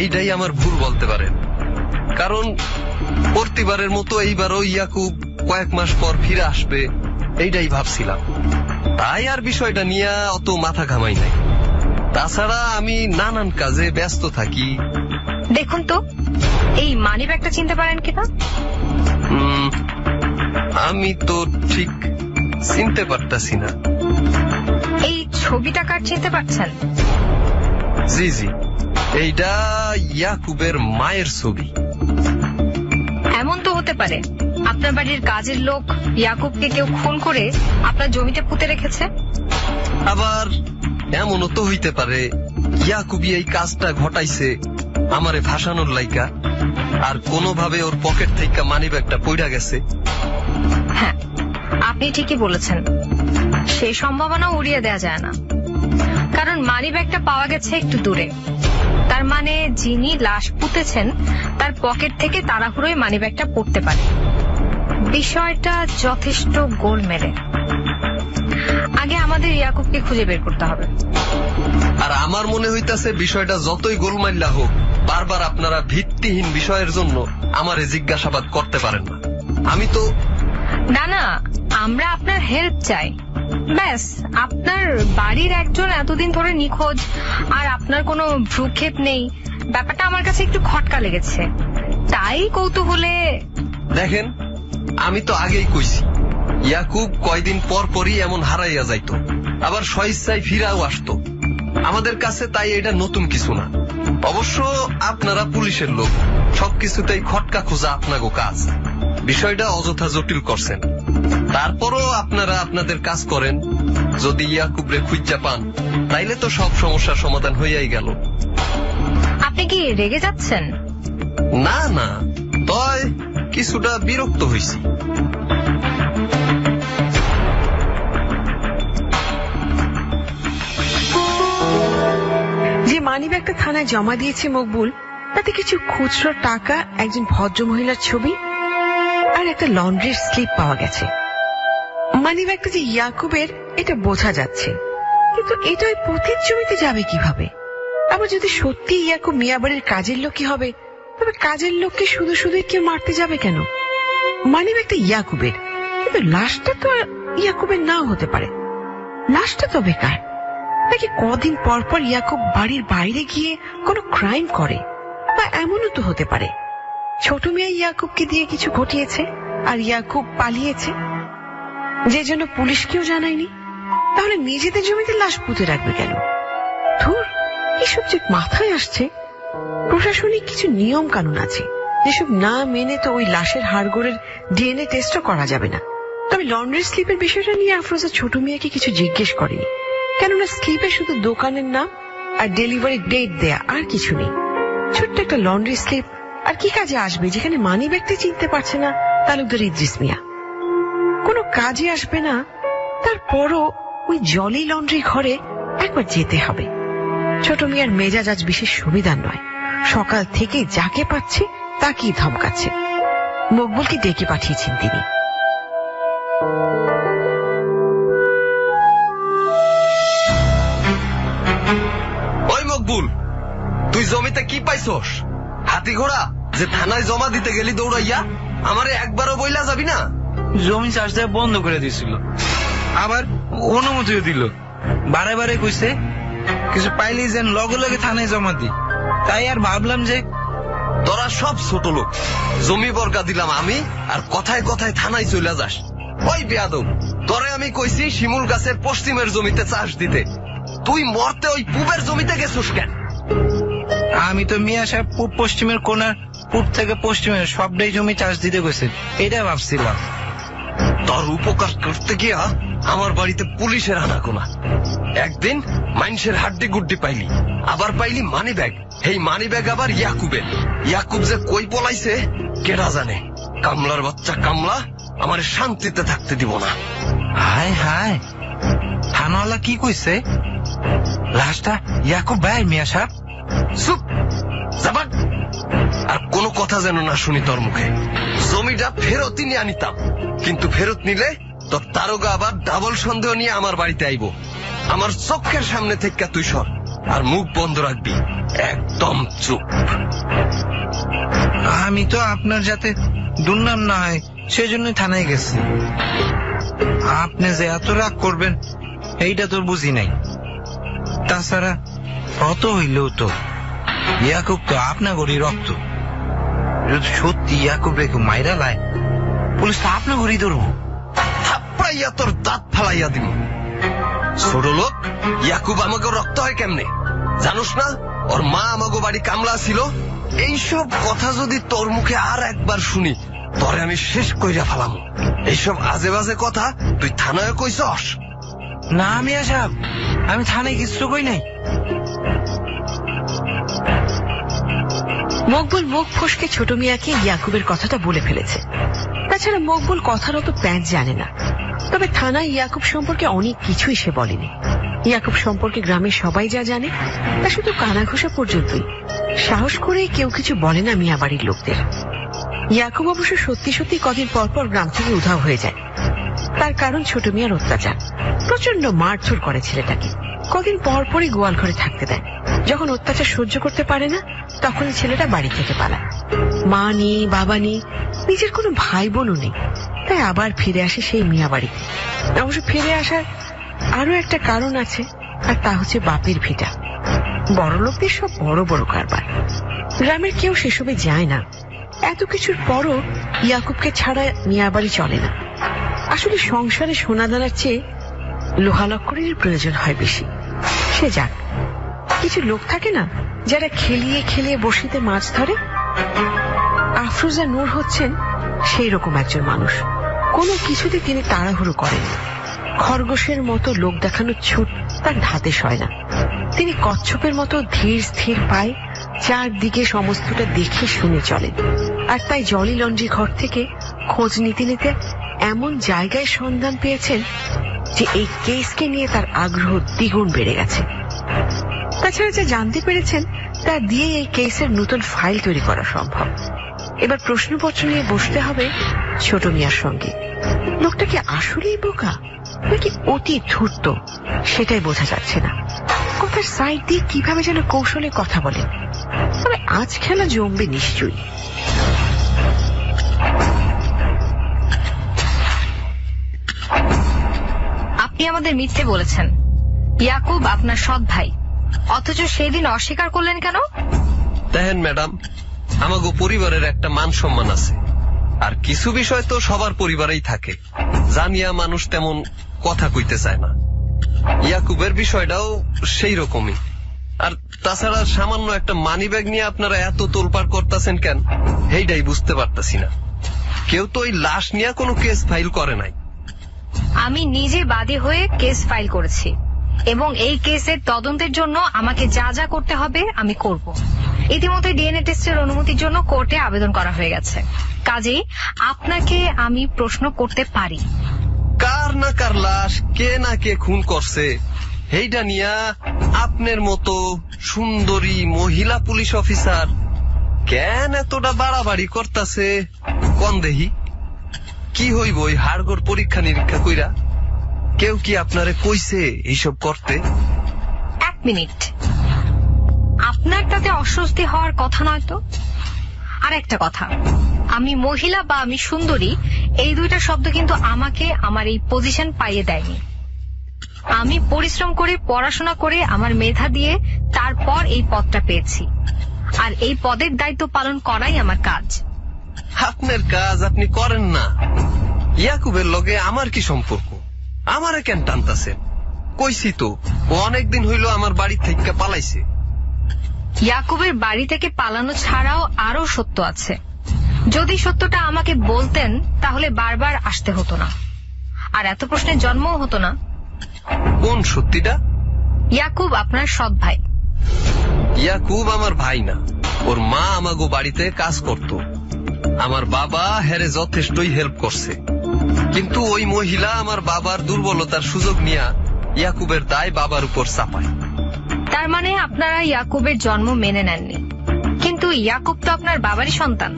এইটাই আমার ভুল বলতে পারেন, কারণ প্রতিবারের মতো এইবারও ইয়াকুব কয়েক মাস পর ফিরে আসবে এইটাই ভাবছিলাম। তাই আর বিষয়টা নিয়ে অত মাথা ঘামাই নাই। তাছাড়া আমি নানান কাজে ব্যস্ত থাকি। দেখুন তো এই মানি ব্যাগটা চিনতে পারেন কিনা? আমি তো ঠিক চিনতে পারতাছি না। এই ছবিটা কার চিনতে পারছেন? জি জি, এইটা ইয়াকুবের মায়ের ছবি। এমন তো হতে পারে আপনার বাড়ির কাজের লোক ইয়াকুবকে কেউ খুন করে আপনার জমিতে পুঁতে রেখেছে। আবার এমনও তো হইতে পারে ইয়াকুবই এই কাজটা ঘটাইছে আমারে ফাঁসানোর লাইকা, আর কোনোভাবে ওর পকেট থেকে মানিব্যাগটা পইড়া গেছে। হ্যাঁ, আপনি ঠিকই বলেছেন, সেই সম্ভাবনা উড়িয়ে দেওয়া যায় না। কারণ মানিব্যাগটা পাওয়া গেছে একটু দূরে, তার মানে যিনি লাশ পুঁতেছেন তার পকেট থেকে তাড়াহুড়োয় মানিব্যাগটা পড়তে পারে। বিষয়টা যথেষ্ট গোলমেলে। আগে আমাদের ইয়াকুবকে খুঁজে বের করতে হবে। আর আমার মনে হইতাছে বিষয়টা যতই গোলমাল্লা হোক, বারবার আপনারা ভিত্তিহীন বিষয়ের জন্য আমারে জিজ্ঞাসাবাদ করতে পারেন না। আমি তো না না, আমরা আপনার হেল্প চাই। ব্যাস, আপনার বাড়ির একজন এতদিন ধরে নিখোঁজ আর আপনার কোনো ভ্রুক্ষেপ নেই, ব্যাপারটা আমার কাছে একটু খটকা লেগেছে। তাই কৌতূহলে। দেখেন, আমি তো আগেই কইছি ইয়াকুব কয়দিন পর পরই এমন হারাইয়া যাইতো, আবার স্বইচ্ছায় ফিরাও আসতো আমাদের কাছে। তাই এটা নতুন কিছু না। অবশ্য আপনারা পুলিশের লোক, সবকিছুতেই খটকা খোঁজা আপনাগো কাজ। বিষয়টা অযথা জটিল করছেন। তারপরও আপনারা আপনাদের কাজ করেন। যদি ইয়াকুবরে খুঁজা পান তাইলে তো সব সমস্যার সমাধান হইয়াই গেল। আপনি কি রেগে যাচ্ছেন? না না, তয় কিছুটা বিরক্ত হইছি। যে মানিব্যাগটা থানায় জমা দিয়েছে মকবুল, তাতে কিছু খুচরো টাকা, একজন ভদ্র মহিলার ছবি আর একটা লন্ড্রির স্লিপ পাওয়া গেছে। মানিব্যাগটা যে ইয়াকুবের এটা বোঝা যাচ্ছে, কিন্তু এটা ওই পথের জমিতে যাবে কিভাবে? আবার যদি সত্যি ইয়াকুব মিয়াবাড়ির কাজের লোকই হবে, তবে কাজের লোককে শুধু শুধুই কেউ মারতে যাবে কেন? মানিব্যাগটা ইয়াকুবের, কিন্তু লাশটা তো ইয়াকুবের নাও হতে পারে। লাশটা তো বেকার। নাকি কদিন পর পর ইয়াকুব বাড়ির বাইরে গিয়ে কোনো ক্রাইম করে, বা এমনও তো হতে পারে ছোট মেয়ে ইয়াকুবকে দিয়ে কিছু ঘটিয়েছে আর ইয়াকুব পালিয়েছে, যে জন্য পুলিশকেও জানায়নি। তাহলে নিজেদের জমিতে লাশ পুঁতে রাখবে কেন? ধুর, এসব যে মাথায় আসছে। প্রশাসনিক কিছু নিয়ম কানুন আছে, যেসব না মেনে তো ওই লাশের হাড়গোড়ের ডিএনএ টেস্টও করা যাবে না। তবে লন্ড্রি স্লিপের বিষয়টা নিয়ে আফরোজা ছোট মেয়েকে কিছু জিজ্ঞেস করেনি, কেননা স্লিপে শুধু দোকানের নাম আর ডেলিভারি ডেট দেয়া, আর কিছু নেই। ছোট্ট একটা লন্ড্রি স্লিপ আর কি কাজে আসবে যেখানে মানি ব্যক্তি চিনতে পারছে না তালুকদার ইদ্রিস মিয়া? কোনো কাজে আসবে না, তারপরও ওই জলি লন্ড্রি ঘরে একবার যেতে হবে। ছোট মিয়ার মেজাজ আজ বিশেষ সুবিধার নয়। সকাল থেকে যাকে পাচ্ছে তাকেই ধমকাচ্ছে। মকবুলকে ডেকে পাঠিয়েছেন তিনি। ওই মকবুল, তুই জমিতে কি পাইছস? হাতি ঘোড়া যে থানায় জমা দিতে গেলি দৌড়াইয়া, আমারে একবারও বইলা যাবি না? জমি চাষ দেওয়া বন্ধ করে দিয়েছিল, আবার অনুমতিও দিল। বারে বারে কইছে কিছু পাইলেই যেন লগে লগে থানায় জমা দি। তাই আর ভাবলাম যে তোরা সব ছোট লোক, জমি বর্গা দিলাম আমি, আর কথায় কথায় থানায় চলে যাস। ওই বেয়াদব, তোরে আমি কইছি শিমুল গাছের পশ্চিমের জমিতে চাষ দিতে, তুই মরতে ওই পূবের জমিতে গেছিস কেন? আমি তো মিয়া সাহেব পূব পশ্চিমের কোনার, পূব থেকে পশ্চিমের সবটাই জমি চাষ দিতে গেছেন, এটা ভাবছিলাম। তোর উপকার করতে গিয়া আমার বাড়িতে পুলিশের আনাগোনা। একদিন মানুষের হাড্ডি গুড্ডি পাইলি, আবার পাইলি মানি ব্যাগ। এই মানি ব্যাগ আবার ইয়াকুবের। ইয়াকুব যে কই পলাইছে কেডা জানে। কামলার বাচ্চা কামলা আমার শান্তিতে থাকতে দিব না। হায় হায়, থানাওয়ালা কি কইছে? লাশটা ইয়াকুব ভাই মিয়া সাহেব। চুপ যাবাক, আর কোনো কথা যেন না শুনি তোর মুখে। জমিটা ফেরতই নিয়ে আনিতাম, কিন্তু ফেরত নিলে তোর দারোগা আবার ডাবল সন্দেহ নিয়ে আমার বাড়িতে আইব। আমার চোখের সামনে থেকে তুই সর, আর মুখ বন্ধ রাখবি, একদম চুপ। আমি তো আপনার যাতে দুর্নাম না হয় সেজন্যই থানায় গেছি। আপনি যে এত রাগ করবেন এইটা তোর বুঝি নাই। তাছাড়া অত হইলেও তো ইয়াকুব তো আপনাগরই রক্ত। যদি সত্যি ইয়াকুব রেখে মাইরা লায়, পুলিশ তো আপনাগরই ধরবো। থাপ্পাইয়া তোর দাঁত ফালাইয়া দিব। ছোট লোক, ইয়াকুব আমাকে রক্ত হয় কেমনে জানোস না? ওর মা আমাকে বাড়ি কামলা ছিল। এইসব কথা যদি তোর মুখে আর একবার শুনি, তরে আমি শেষ কইরা ফেলাম। এইসব আজে বাজে কথা তুই থানায় কইছস? না মিয়া সাহেব, আমি থানায় কিছু কই নাই। মকবুল মুখ ফসকে ছোট মিয়াকে ইয়াকুবের কথাটা বলে ফেলেছে। তাছাড়া মকবুল কথার অত প্যাঁচ জানে না। তবে থানায় ইয়াকুব সম্পর্কে অনেক কিছুই সে বলেনি। ইয়াকুব সম্পর্কে গ্রামের সবাই যা জানে তা শুধু কানাঘোষা পর্যন্তই। সাহস করে কেউ কিছু বলে না মিয়া বাড়ির লোকদের। ইয়াকুব অবশ্য সত্যি সত্যি কদিন পর পর গ্রাম থেকে উধাও হয়ে যায়। তার কারণ ছোট মিয়ার অত্যাচার। প্রচন্ড মারধর করে ছেলেটাকে। কদিন পর পরই গোয়াল ঘরে থাকতে দেয়। যখন অত্যাচার সহ্য করতে পারে না, তখনই ছেলেটা বাড়ি থেকে পালায়। মা নেই, বাবা নেই, নিজের কোনো ভাই বোনও নেই। তাই আবার ফিরে আসে সেই মিয়া বাড়িতে। অবশ্য ফিরে আসার আরো একটা কারণ আছে, আর তা হচ্ছে বাপের ভিটা। বড় লোকদের সব বড় বড় কারবার। গ্রামের কেউ সেসবে যায় না। এত কিছুর পরও ইয়াকুবকে ছাড়া মিয়া বাড়ি চলে না। আসলে সংসারে সোনাদানার চেয়ে লোহালক্করের প্রয়োজন হয় বেশি। সে যাক, কিছু লোক থাকে না যারা খেলিয়ে খেলিয়ে বসিতে মাছ ধরে। আফরোজা নূর হচ্ছেন সেই রকম একজন মানুষ। কোনো কিছুতে তিনি তাড়াহুড়ো করেন। খরগোশের মতো লোক দেখানোর ছুট তার ধাতে সয় না। তিনি কচ্ছপের মতো ধীর স্থির পায় চারদিকে সমস্তটা দেখে শুনে চলেন। আর তাই জলি লন্ড্রি ঘর থেকে খোঁজ নিতে নিতে এমন জায়গায় সন্ধান পেয়েছেন যে এই কেসকে নিয়ে তার আগ্রহ দ্বিগুণ বেড়ে গেছে। তাছাড়া যা জানতে পেরেছেন তা দিয়ে এই কেসের নতুন ফাইল তৈরি করা সম্ভব। এবার প্রশ্নপত্র নিয়ে বসতে হবে ছোট মিয়ার সঙ্গে। লোকটা কি আসলেই বোকা নাকি অতি ধূর্ত, সেটাই বোঝা যাচ্ছে না। কথার সাইড দিয়ে কিভাবে যেন কৌশলে কথা বলে। তবে আজ খেলা জমবে নিশ্চয়ই। আপনি আমাদের মিথ্যে বলেছেন। ইয়াকুব আপনার সৎ ভাই, অথচ সেদিন অস্বীকার করলেন কেন? দেখেন ম্যাডাম, আমাগো পরিবারের একটা মান সম্মান আছে, আর কিছু বিষয় তো সবার পরিবারেই থাকে, জানিয়া মানুষ তেমন কথা কইতে চায় না। ইয়াকুবের বিষয়টাও সেই রকমই। আর তাছাড়া সামান্য একটা মানি ব্যাগ নিয়ে আপনারা এত তোলপাড় করতেছেন কেন, এইটাই বুঝতে পারতাছি না। কেউ তো ওই লাশ নিয়ে কোনো কেস ফাইল করে নাই। আমি নিজে বাদী হয়ে কেস ফাইল করেছি, এবং এই কেসের তদন্তের জন্য আমাকে যা যা করতে হবে আমি করব। ইতিমধ্যে ডিএনএ টেস্টের অনুমতির জন্য কোর্টে আবেদন করা হয়ে গেছে। কাজেই আপনাকে আমি প্রশ্ন করতে পারি। কার না কার লাশ কে না কে খুন করছে, এইটা নিয়া আপনার মতো সুন্দরী মহিলা পুলিশ অফিসার কেন এতটা বাড়াবাড়ি করতেছে কোন দেহি? কি হইব ওই হাড়গোড় পরীক্ষা নিরীক্ষা কইরা? কেউ কি আপনারে কইছে এইসব করতে? এক মিনিট, আপনার তাতে অস্বস্তি হওয়ার কথা নয় তো? আর একটা কথা, আমি মহিলা বা আমি সুন্দরী এই দুইটা শব্দ কিন্তু আমাকে আমার এই পজিশন পাইয়ে দেয়নি। আমি পরিশ্রম করে পড়াশোনা করে আমার মেধা দিয়ে তারপর এই পদটা পেয়েছি, আর এই পদের দায়িত্ব পালন করাই আমার কাজ। আপনার কাজ আপনি করেন না। ইয়াকুবের লগে আমার কি সম্পর্ক? আমারে কেন টানতাছেন? কইছি তো, ও অনেকদিন হইল আমার বাড়ি থেকে পালাইছে। ইয়াকুবের বাড়ি থেকে পালানো ছাড়াও আরো সত্য আছে। যদি সত্যটা আমাকে বলতেন তাহলে বারবার আসতে হতো না। আর এত প্রশ্নের জন্মও হতো না। কোন সত্যিটা? ইয়াকুব আপনার সৎ ভাই। ইয়াকুব আমার ভাই না, ওর মা আমাগো বাড়িতে কাজ করত। আমার বাবা হেরে যথেষ্টই হেল্প করছে, কিন্তু ওই মহিলা আমার বাবার দুর্বলতার সুযোগ নিয়ে ইয়াকুবের দায় বাবার উপর চাপায়। তার মানে আপনারা ইয়াকুবের জন্ম মেনে নেননি, কিন্তু ইয়াকুব তো আপনার বাবারই সন্তান।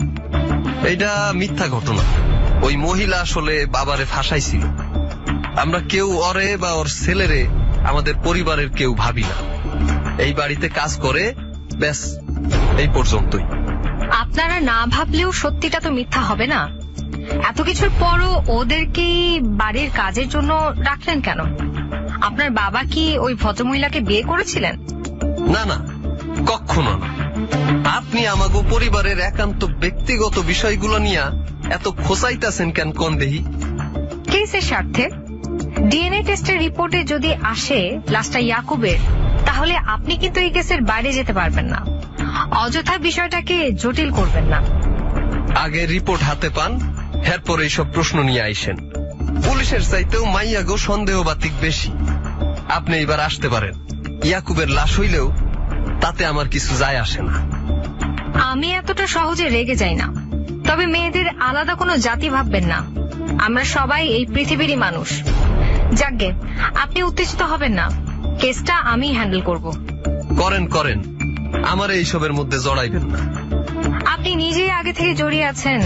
এটা মিথ্যা ঘটনা। ওই মহিলা আসলে বাবারে ফাঁসাইছিল। আমরা কেউ ওরে বা ওর ছেলেরে আমাদের পরিবারের কেউ ভাবি না। এই বাড়িতে কাজ করে, ব্যাস, এই পর্যন্তই। আপনারা না ভাবলেও সত্যিটা তো মিথ্যা হবে না। এত কিছুর পরও ওদেরকে বাড়ির কাজের জন্য রাখলেন কেন? আপনার বাবা কি ওই ভদ্রমহিলাকে বিয়ে করেছিলেন? না না, কখনো না। আপনি আমাগো পরিবারের একান্ত ব্যক্তিগত বিষয়গুলো নিয়ে এত খোঁচাইতেছেন কেন কোন দেহি? কেসের স্বার্থে ডিএনএ টেস্টের রিপোর্টে যদি আসে লাশটা ইয়াকুবের, তাহলে আপনি কিন্তু এই কেসের বাইরে যেতে পারবেন না। অযথা বিষয়টাকে জটিল করবেন না। আগে রিপোর্ট হাতে পান, এরপর এইসব প্রশ্ন নিয়ে আইসেন। পুলিশের চাইতেও মাইয়াগো সন্দেহবাতিক বেশি। আপনি এবার আসতে পারেন। ইয়াকুবের লাশ হইলেও তাতে আমার কিছু যায় আসে না। আমি এতটা সহজে রেগে যাই না, তবে মেয়েদের আলাদা কোনো জাতি ভাববেন না। আমরা সবাই এই পৃথিবীরই মানুষ। যাকগে, আপনি উত্তেজিত হবেন না, কেসটা আমি হ্যান্ডেল করব। করেন করেন, আমার এইসবের মধ্যে জড়াইবেন না। আপনি নিজেই আগে থেকে জড়িয়ে আছেন,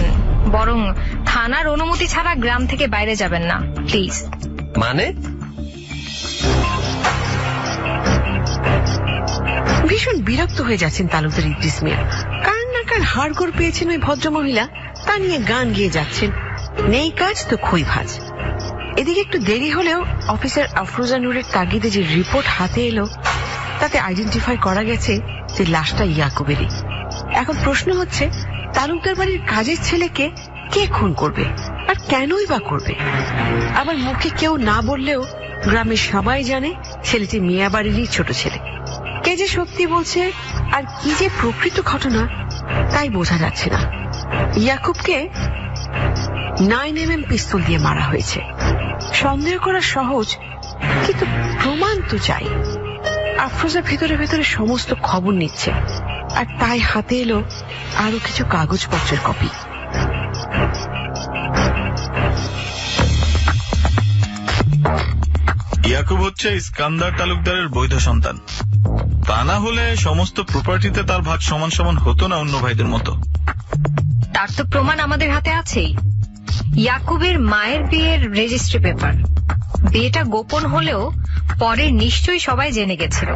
বরং থানার অনুমতি ছাড়া গ্রাম থেকে বাইরে যাবেন না, প্লিজ। মানে? ভীষণ বিরক্ত হয়ে যাচ্ছেন তালুকদার ইদ্রিস মিয়া। কার না কার হাড়গোড় পেয়েছেন ওই ভদ্রমহিলা, তা নিয়ে গান গেয়ে যাচ্ছেন। নেই কাজ তো খই ভাজ। এদিকে একটু দেরি হলেও অফিসার আফরোজা নূরের তাগিদে যে রিপোর্ট হাতে এলো, তাতে আইডেন্টিফাই করা গেছে যে লাশটা ইয়াকুবেরই। এখন প্রশ্ন হচ্ছে, তালুকদার বাড়ির কাজের ছেলেকে কে খুন করবে, আর কেনই বা করবে? আবার মুখে কেউ না বললেও গ্রামের সবাই জানে ছেলেটি মিয়া বাড়িরই ছোট ছেলে। কে যে সত্যি বলছে আর কি যে প্রকৃত ঘটনা, তাই বোঝা যাচ্ছে না। ইয়াকুবকে 9mm পিস্তল দিয়ে মারা হয়েছে। সন্দেহ করা সহজ, কিন্তু প্রমাণ তো চাই। আফরোজা ভেতরে ভেতরে সমস্ত খবর নিচ্ছে, আর তাই হাতে এলো আরো কিছু কাগজপত্রের কপি। ইয়াকুব হচ্ছে ইস্কান্দার তালুকদারের বৈধ সন্তান। তা না হলে সমস্ত প্রপার্টিতে তার ভাগ সমান সমান হতো না অন্য ভাইদের মতো। তার তো প্রমাণ আমাদের হাতে আছেই। ইয়াকুবের মায়ের বিয়ের রেজিস্ট্রি পেপার। বিয়েটা গোপন হলেও পরে নিশ্চয়ই সবাই জেনে গেছিল।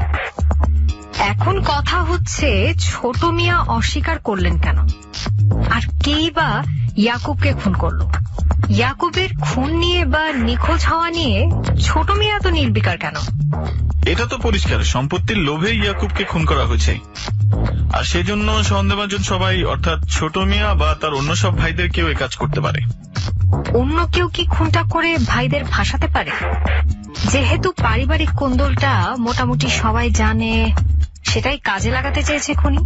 এখন কথা হচ্ছে, ছোট মিয়া অস্বীকার করলেন কেন? আর কেই বা ইয়াকুবকে খুন করলো? ইয়াকুবের খুন নিয়ে বা নিখোঁজ হওয়া নিয়ে ছোট মিয়া তো নির্বিকার কেন? এটা তো পরিষ্কার, সম্পত্তির লোভে ইয়াকুবকে খুন করা হয়েছে। আর সেজন্য সন্দেহভাজন সবাই, অর্থাৎ ছোট মিয়া বা তার অন্য সব ভাইদের কেউ এই কাজ করতে পারে। অন্য কেউ কি খুনটা করে ভাইদের ফাঁসাতে পারে? যেহেতু পারিবারিক কোন্দলটা মোটামুটি সবাই জানে, সেটাই কাজে লাগাতে চেয়েছে খুনি।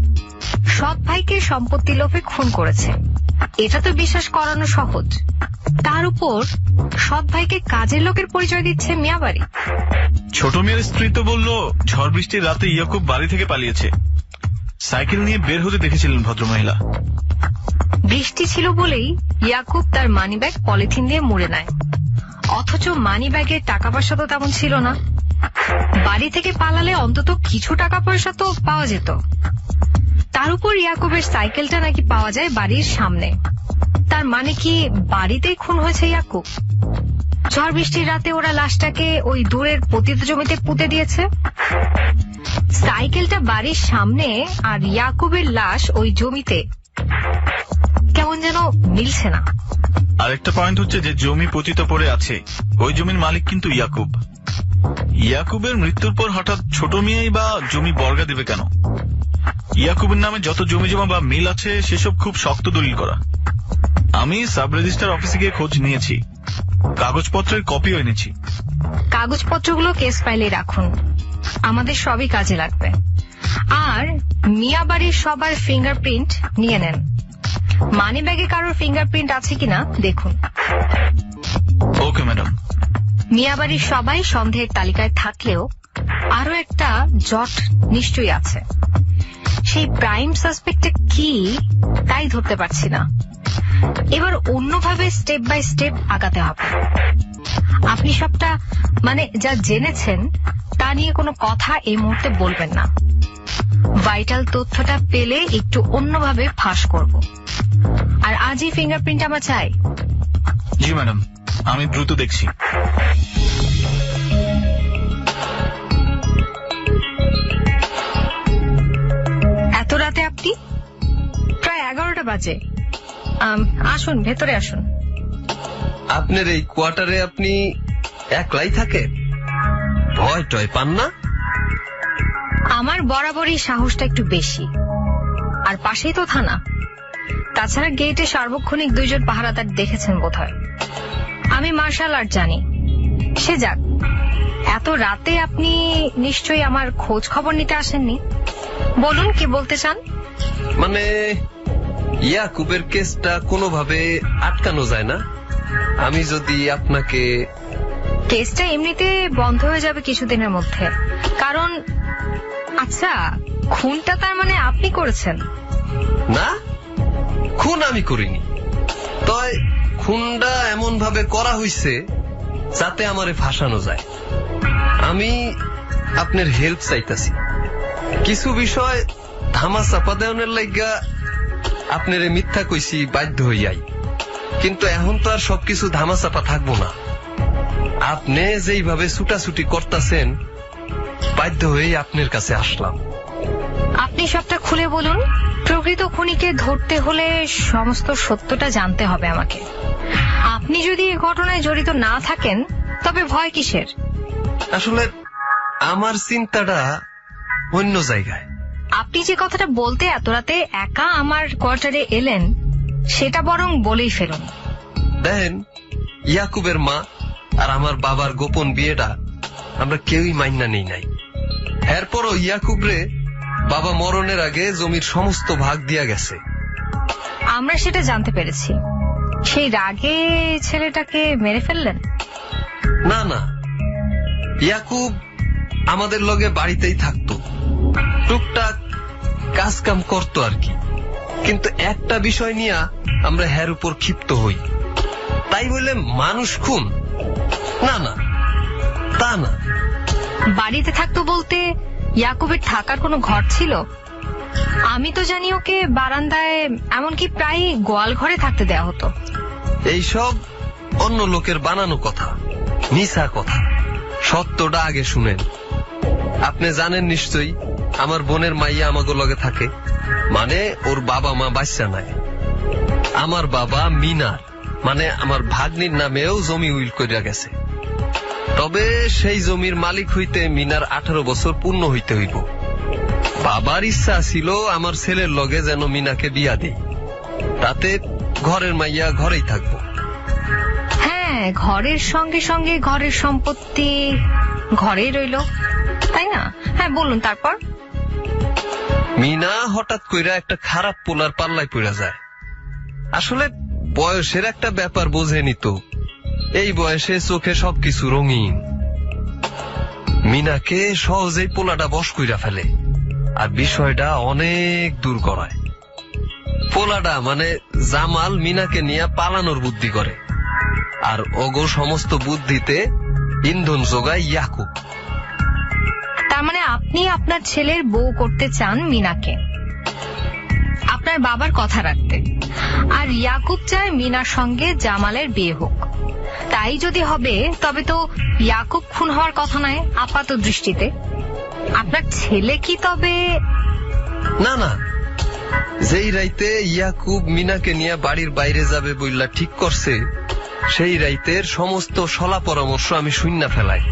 সৎ ভাইকে সম্পত্তি লোভে খুন করেছে, এটা তো বিশ্বাস করানো সহজ। তার উপর সৎ ভাইকে কাজের লোকের পরিচয় দিচ্ছে মিয়া বাড়ি। ছোট মেয়ের স্ত্রী তো বলল ঝড় বৃষ্টির রাতে ইয়াকুব বাড়ি থেকে পালিয়েছে। সাইকেল নিয়ে বের হতে দেখেছিলেন ভদ্রমহিলা। বৃষ্টি ছিল বলেই ইয়াকুব তার মানিব্যাগ পলিথিন দিয়ে মুড়ে নেয়, অথচ মানিব্যাগে টাকা পয়সা তো তেমন ছিল না। বাড়ি থেকে পালালে অন্তত কিছু টাকা পয়সা তো পাওয়া যেত। তার উপর ইয়াকুবের সাইকেলটা নাকি পাওয়া যায় বাড়ির সামনে। তার মানে কি বাড়িতেই খুন হয়েছে ইয়াকুব? ঝড় বৃষ্টির রাতে ওরা লাশটাকে ওই দূরের পতিত জমিতে পুঁতে দিয়েছে। সাইকেলটা বাড়ির সামনে আর ইয়াকুবের লাশ ওই জমিতে, কেমন যেন মিলছে না। আরেকটা পয়েন্ট হচ্ছে যে জমি পতিত পড়ে আছে, ওই জমির মালিক কিন্তু ইয়াকুব। ইয়াকুবের মৃত্যুর পর হঠাৎ ছোট মেয়েই বা জমি বর্গা দেবে কেন? ইয়াকুবের নামে যত জমি জমা বা মিল আছে সেসব খুব শক্ত দলিল করা। আমি সাব রেজিস্ট্রার অফিসে গিয়ে খোঁজ নিয়েছি, কাগজপত্রের কপিও এনেছি। কাগজপত্রগুলো কেস ফাইলে রাখুন, আমাদের সবই কাজে লাগবে। আর মিয়া বাড়ির সবার ফিঙ্গারপ্রিন্ট নিয়ে নেন। মানি ব্যাগে কারোর ফিঙ্গারপ্রিন্ট আছে কিনা দেখুন। Okay madam. মিয়াবাড়ির সবাই সন্দেহের তালিকায় থাকলেও আরো একটা জট নিশ্চয়ই আছে। সেই প্রাইম সাসপেক্টে কি তাই ধরতে পারছি না। এবার অন্যভাবে স্টেপ বাই স্টেপ আগাতে হবে। আপনি সবটা মানে যা জেনেছেন তা নিয়ে কোনো কথা এই মুহূর্তে বলবেন না। ভাইটাল তথ্যটা পেলে একটু অন্যভাবে ফাঁস করব। আর আজই ফিঙ্গারপ্রিন্ট আমার চাই। জি ম্যাডাম, আমি দ্রুত দেখছি। এত রাতে আপনি? প্রায় 11টা বাজে। আসুন, ভেতরে আসুন। আপনার এই কোয়ার্টারে আপনি একলাই থাকেন? ভয় টয় পান না? আমার বরাবরই সাহসটা একটু বেশি, আর পাশেই তো থানা। তাছাড়া গেটে সার্বক্ষণিক 2 জন পাহারাদার দেখেছেন বোধহয়। আমি মার্শাল আর্ট জানি। সে যাক, এত রাতে আপনি নিশ্চয়ই আমার খোঁজ খবর নিতে আসেননি। বলুন, কি বলতে চান? মানে ইয়াকুবের কেসটা কোনোভাবে আটকানো যায় না? আমি যদি আপনাকে... কেসটা এমনিতে বন্ধ হয়ে যাবে কিছুদিনের মধ্যে। কারণ আচ্ছা, খুনটা তার মানে আপনি করেছেন? না, খুন আমি করিনি। তয় খুনটা এমন ভাবে করা হইছে যাতে আমারে ফাঁসানো যায়। আমি আপনার হেল্প চাইতাছি। কিছু বিষয় ধামা চাপা দেওয়ার লাইগা আপনারে মিথ্যা কইছি বাধ্য হইয়াই। কিন্তু এখন তো আর সবকিছু ধামা চাপা থাকবো না। আপনি যেইভাবে ছুটাছুটি করতেছেন, বাধ্য হয়েই আপনার কাছে আসলাম। আপনি সবটা খুলে বলুন। প্রকৃত খুনিকে ধরতে হলে সমস্ত সত্যটা জানতে হবে আমাকে। আপনি যদি এই ঘটনায় জড়িত না থাকেন তবে ভয় কিসের? আসলে আমার চিন্তাটা অন্য জায়গায়। আপনি যে কথাটা বলতে এত রাতে একা আমার কোয়ার্টারে এলেন, সেটা বরং বলেই ফেলুন। দেখেন, ইয়াকুবের মা আর আমার বাবার গোপন বিয়েটা আমরা কেউই মাইনা নেই নাই। এরপরও ইয়াকুবরে বাবা মরণের আগে জমির সমস্ত ভাগ দিয়া গেছে। আমরা সেটা জানতে পেরেছি। সেই রাগে ছেলেটাকে মেরে ফেললেন? না না, ইয়াকুব আমাদের লগে বাড়িতেই থাকতো, টুকটাক কাজ কাম করতো আর কি। কিন্তু একটা বিষয় নিয়ে আমরা হের উপর ক্ষিপ্ত হই। তাই বলে মানুষ খুন? না না, তা না। বাড়িতে থাকতো বলতে ইয়াকুবের থাকার কোনো ঘর ছিল? আমি তো জানি ওকে বারান্দায়, এমনকি প্রায় গোয়াল ঘরে থাকতে দেয়া হতো। এইসব অন্য লোকের বানানো কথা, মিছা কথা। সত্যটা আগে শুনেন। আপনি জানেন নিশ্চয়ই আমার বোনের মাইয়া আমাগো লগে থাকে, মানে ওর বাবা মা বাচ্চা নাই। আমার বাবা মিনার মানে আমার ভাগ্নির নামেও জমি উইল করিয়া গেছে। তবে সেই জমির মালিক হইতে মিনার 18 বছর পূর্ণ হইতে হইব। বাবার ইচ্ছা ছিল আমার ছেলের লগে যেন মিনাকে বিয়া দেই, তাতে ঘরের মাইয়া ঘরেই থাকবো। হ্যাঁ, ঘরের সঙ্গে সঙ্গে ঘরের সম্পত্তি ঘরেই রইল, তাই না? হ্যাঁ, বলুন তারপর। মিনা হঠাৎ কইরা একটা খারাপ পোলার পাল্লায় পড়া যায়। আসলে বয়সের একটা ব্যাপার বোঝেনি তো, এই বয়সে চোখে সবকিছু রঙিন। মিনাকে সহজেই পোলাটা বশ কইরা ফেলে, আর বিষয়টা অনেক দূর করায়। পোলাটা মানে জামাল মিনাকে নিয়ে পালানোর বুদ্ধি করে, আর ওগো সমস্ত বুদ্ধিতে ইন্ধন যোগায় ইয়াকুব। তার মানে আপনি আপনার ছেলের বউ করতে চান মিনাকে, আপনার বাবার কথা রাখতে, আর ইয়াকুব চায় মিনার সঙ্গে জামালের বিয়ে হোক। তাই যদি হবে তবে তো ইয়াকুব খুন হওয়ার কথা নয় আপাত দৃষ্টিতে। আপনার ছেলে কি তবে? না না, যেই রাইতে ইয়াকুব মিনাকে নিয়ে বাড়ির বাইরে যাবে বইলা ঠিক করছে, সেই রাইতের সমস্ত সলা পরামর্শ আমি শুননা ফেলাই,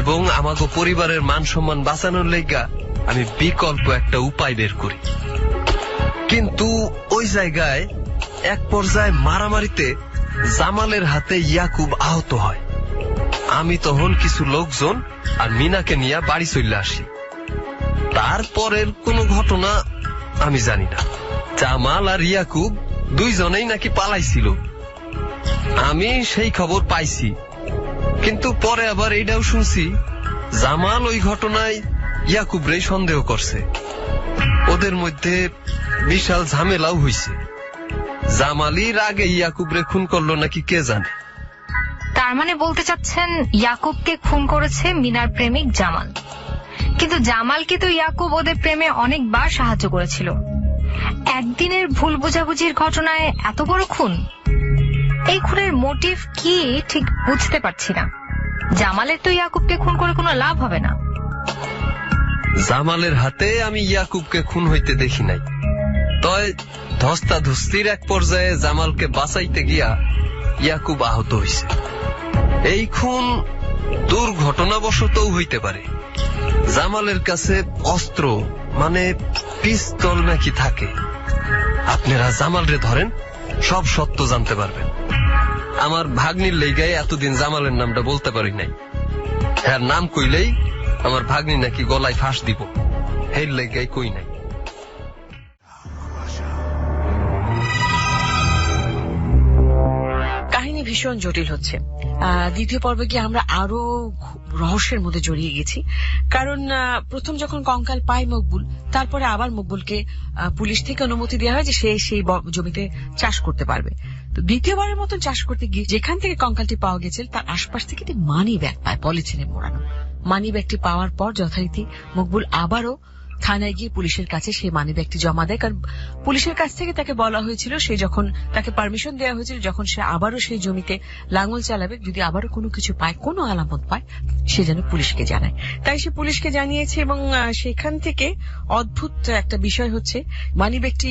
এবং আমাগো পরিবারের মান সম্মান বাঁচানোর লাইগা আমি বিকল্প একটা উপায় বের করি। কিন্তু ওই জায়গায় এক পর্যায়ে মারামারিতে জামালের হাতে ইয়াকুব আহত হয়। আমি তখন কিছু লোকজন আর মিনাকে নিয়ে বাড়ি চলে আসি। তারপরের কোনো ঘটনা আমি জানি না। জামাল আর ইয়াকুব দুইজনেই নাকি পালাইছিল। আমি সেই খবর পাইছি, কিন্তু পরে আবার এইটাও শুনছি জামাল ওই ঘটনায় ইয়াকুবরেই সন্দেহ করছে। ওদের মধ্যে বিশাল ঝামেলাও হইছে। জামালির আগে ইয়াকুবরে খুন করলো নাকি কে জানে। তার মানে বলতে চাচ্ছেন ইয়াকুবকে খুন করেছে মিনার প্রেমিক জামাল, কিন্তু জামালকে তো ইয়াকুব ওদের প্রেমে অনেকবার সাহায্য করেছিল। একদিনের ভুল বোঝাবুঝির ঘটনায় এত বড় খুন? এই খুনের মোটিভ কি ঠিক বুঝতে পারছি না। জামালের তো ইয়াকুবকে খুন করে কোনো লাভ হবে না। জামালের হাতে আমি ইয়াকুবকে খুন হইতে দেখি নাই, তয় ধস্তাধস্তির এক পর্যায়ে জামালকে বাঁচাইতে গিয়া ইয়াকুব আহত হইছে। এই খুন দুর্ঘটনাবশতও হইতে পারে। জামালের কাছে অস্ত্র মানে পিস্তল নাকি থাকে। আপনারা জামালরে ধরেন, সব সত্য জানতে পারবেন। আমার ভাগ্নির লেগায় এতদিন জামালের নামটা বলতে পারি নাই। হ্যাঁ, নাম কইলেই আমার ভাগ্নি নাকি গলায় ফাঁস দিব, এই লেগায় কই নাই। কাহিনী ভীষণ জটিল হচ্ছে। দ্বিতীয় পর্বে গিয়ে আমরা আরো রহস্যের মধ্যে জড়িয়ে গেছি। কারণ প্রথম যখন কঙ্কাল পায় মকবুল, তারপরে আবার মকবুলকে পুলিশ থেকে অনুমতি দেওয়া হয় যে সে সেই জমিতে চাষ করতে পারবে। তো দ্বিতীয়বারের মতন চাষ করতে গিয়ে যেখান থেকে কঙ্কালটি পাওয়া গেছিল তার আশপাশ থেকে একটি মানি ব্যাগ পায়, পলিথিনে মোড়ানো। মানি ব্যাগটি পাওয়ার পর যথারীতি মকবুল আবারও থানায় গিয়ে পুলিশের কাছে সেই মানি ব্যাগটি জমা দেয়। কারণ পুলিশের কাছ থেকে তাকে বলা হয়েছিল, সে যখন তাকে পারমিশন দেওয়া হয়েছিল, যখন সে আবারও সেই জমিতে লাঙল চালাবে, যদি আবারও কোনো কিছু পায়, কোনো আলামত পায়, সে যেন পুলিশকে জানায়। তাই সে পুলিশকে জানিয়েছে। এবং সেখান থেকে অদ্ভুত একটা বিষয় হচ্ছে, মানি ব্যাগটি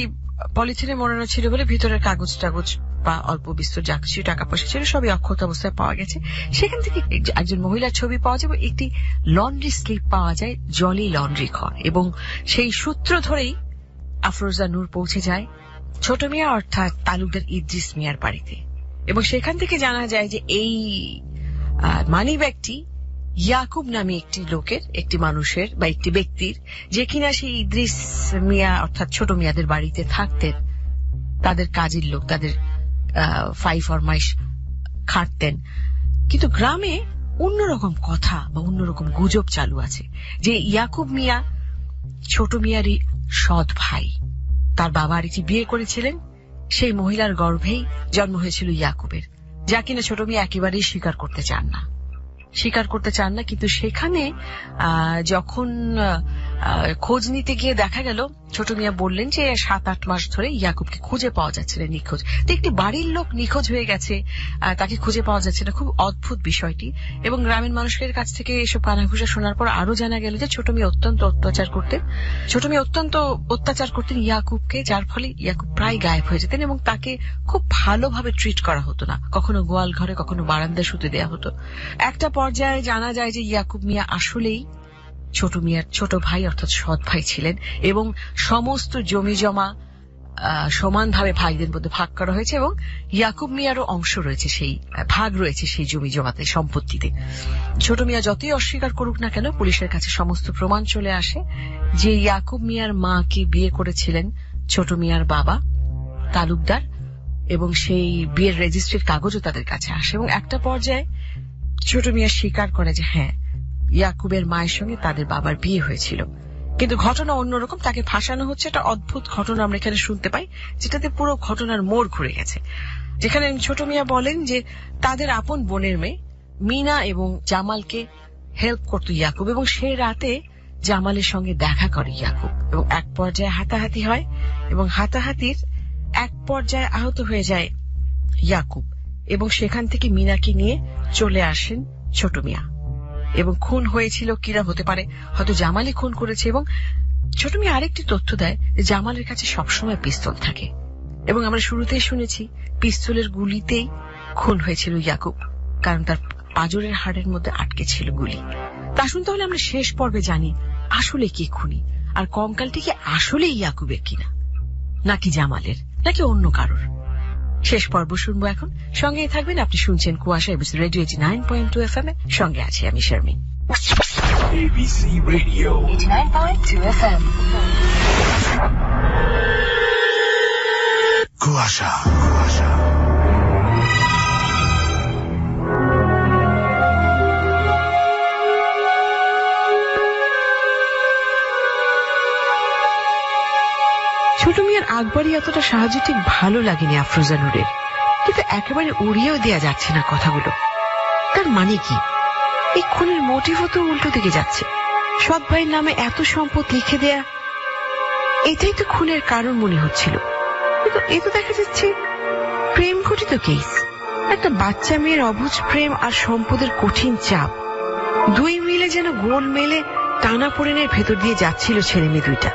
পলিথিনে মোড়ানো ছিল বলে ভিতরের কাগজ টাগজ বা অল্প বিস্তর যা কিছু টাকা পয়সা ছিল সবই অক্ষত অবস্থায় পাওয়া গেছে। সেখান থেকে একজন মহিলার ছবি পাওয়া যায়, একটি লন্ড্রি স্লিপ পাওয়া যায়, জলি লন্ড্রি ঘর। এবং সেই সূত্র ধরেই আফরোজা নূর পৌঁছে যায় ছোট মিয়া অর্থাৎ তালুকদার ইদ্রিস মিয়ার বাড়িতে। এবং সেখান থেকে জানা যায় যে এই মানি ব্যাগটি ইয়াকুব নামে একটি লোকের, একটি মানুষের বা একটি ব্যক্তির, যে কিনা সেই ইদ্রিস মিয়া অর্থাৎ ছোট মিয়াদের বাড়িতে থাকতেন, তাদের কাজের লোক, তাদের ফাই ফরমাইশ খাটতেন। কিন্তু গ্রামে অন্যরকম কথা বা অন্যরকম গুজব চালু আছে যে ইয়াকুব মিয়া ছোট মিয়ারই সৎ ভাই। তার বাবা আরেকটি বিয়ে করেছিলেন, সেই মহিলার গর্ভেই জন্ম হয়েছিল ইয়াকুবের, যা কিনা ছোট মিয়া একেবারেই স্বীকার করতে চান না। কিন্তু সেখানে যখন খোঁজ নিতে গিয়ে দেখা গেল, ছোট মিয়া বললেন যে 7-8 মাস ধরে ইয়াকুবকে খুঁজে পাওয়া যাচ্ছে না, নিখোঁজ। তো একটি বাড়ির লোক নিখোঁজ হয়ে গেছে, তাকে খুঁজে পাওয়া যাচ্ছে না, খুব অদ্ভুত বিষয়টি। এবং গ্রামের মানুষের কাছ থেকে এসব কানাঘুষা শোনার পর আরো জানা গেল যে ছোট মিয়া অত্যন্ত অত্যাচার করতেন ইয়াকুবকে, যার ফলে ইয়াকুব প্রায় গায়েব হয়ে যেতেন এবং তাকে খুব ভালোভাবে ট্রিট করা হতো না। কখনো গোয়াল ঘরে, কখনো বারান্দায় শুতে দেওয়া হতো। একটা পর্যায়ে জানা যায় যে ইয়াকুব মিয়া আসলেই ছোট মিয়ার ছোট ভাই অর্থাৎ সৎ ভাই ছিলেন এবং সমস্ত জমি জমা সমানভাবে ভাইদের মধ্যে ভাগ করা হয়েছে এবং ইয়াকুব মিয়ারও অংশ রয়েছে, সেই ভাগ রয়েছে সেই জমি জমাতে, সম্পত্তিতে। ছোট মিয়া যতই অস্বীকার করুক না কেন, পুলিশের কাছে সমস্ত প্রমাণ চলে আসে যে ইয়াকুব মিয়ার মাকে বিয়ে করেছিলেন ছোট মিয়ার বাবা তালুকদার, এবং সেই বিয়ের রেজিস্ট্রির কাগজও তাদের কাছে আসে। এবং একটা পর্যায়ে ছোট মিয়া স্বীকার করে যে হ্যাঁ, ইয়াকুবের মায়ের সঙ্গে তাদের বাবার বিয়ে হয়েছিল। কিন্তু ঘটনা অন্যরকম, তাকে ফাঁসানো হচ্ছে। একটা অদ্ভুত ঘটনা আমরা এখানে শুনতে পাই, যেটাতে পুরো ঘটনার মোড় ঘুরে গেছে। যেখানে ছোট মিয়া বলেন যে তাদের আপন বোনের মেয়ে মিনা এবং জামালকে হেল্প করতো ইয়াকুব, এবং সেই রাতে জামালের সঙ্গে দেখা করে ইয়াকুব, এবং এক পর্যায়ে হাতাহাতি হয় এবং হাতাহাতির এক পর্যায়ে আহত হয়ে যায় ইয়াকুব, এবং সেখান থেকে মিনাকে নিয়ে চলে আসেন ছোট মিয়া। এবং খুন হয়েছিল কিরা হতে পারে, হয়তো জামালই খুন করেছে। এবং ছোট মিয়া আরেকটি তথ্য দেয় যে জামালের কাছে সবসময় পিস্তল থাকে, এবং আমরা শুরুতেই শুনেছি পিস্তলের গুলিতেই খুন হয়েছিল ইয়াকুব, কারণ তার পাঁজরের হাড়ের মধ্যে আটকে ছিল গুলি। তা শুনতে হলে আমরা শেষ পর্বে জানি আসলে কি খুনি, আর কঙ্কালটি কি আসলে ইয়াকুবের কিনা, নাকি জামালের, নাকি অন্য কারোর। শেষ পর্ব শুনবো এখন, সঙ্গেই থাকবেন। আপনি শুনছেন কুয়াশা এবিসি রেডিও 89.2 FM এ, সঙ্গে আছি আমি শারমিন। ABC Radio 89.2 FM কুয়াশা রাগবাড়ি এতটা সাহায্য ঠিক ভালো লাগেনি আফরোজা নূরের, কিন্তু একেবারে উড়িয়েও দেয়া যাচ্ছে না কথাগুলো। তার মানে কি? এই খুনের মোটিভও তো উল্টো দিকে যাচ্ছে। সৎ ভাইয়ের নামে এত সম্পদ লিখে দেয়া, এটাই তো খুনের কারণ মনে হচ্ছিল। কিন্তু এ তো দেখা যাচ্ছে প্রেম ঘটিত কেস। একটা বাচ্চা মেয়ের অবুঝ প্রেম আর সম্পদের কঠিন চাপ, দুই মিলে যেন গোল মেলে টানাপোড়েনের ভেতর দিয়ে যাচ্ছিল ছেলে মেয়ে দুইটা।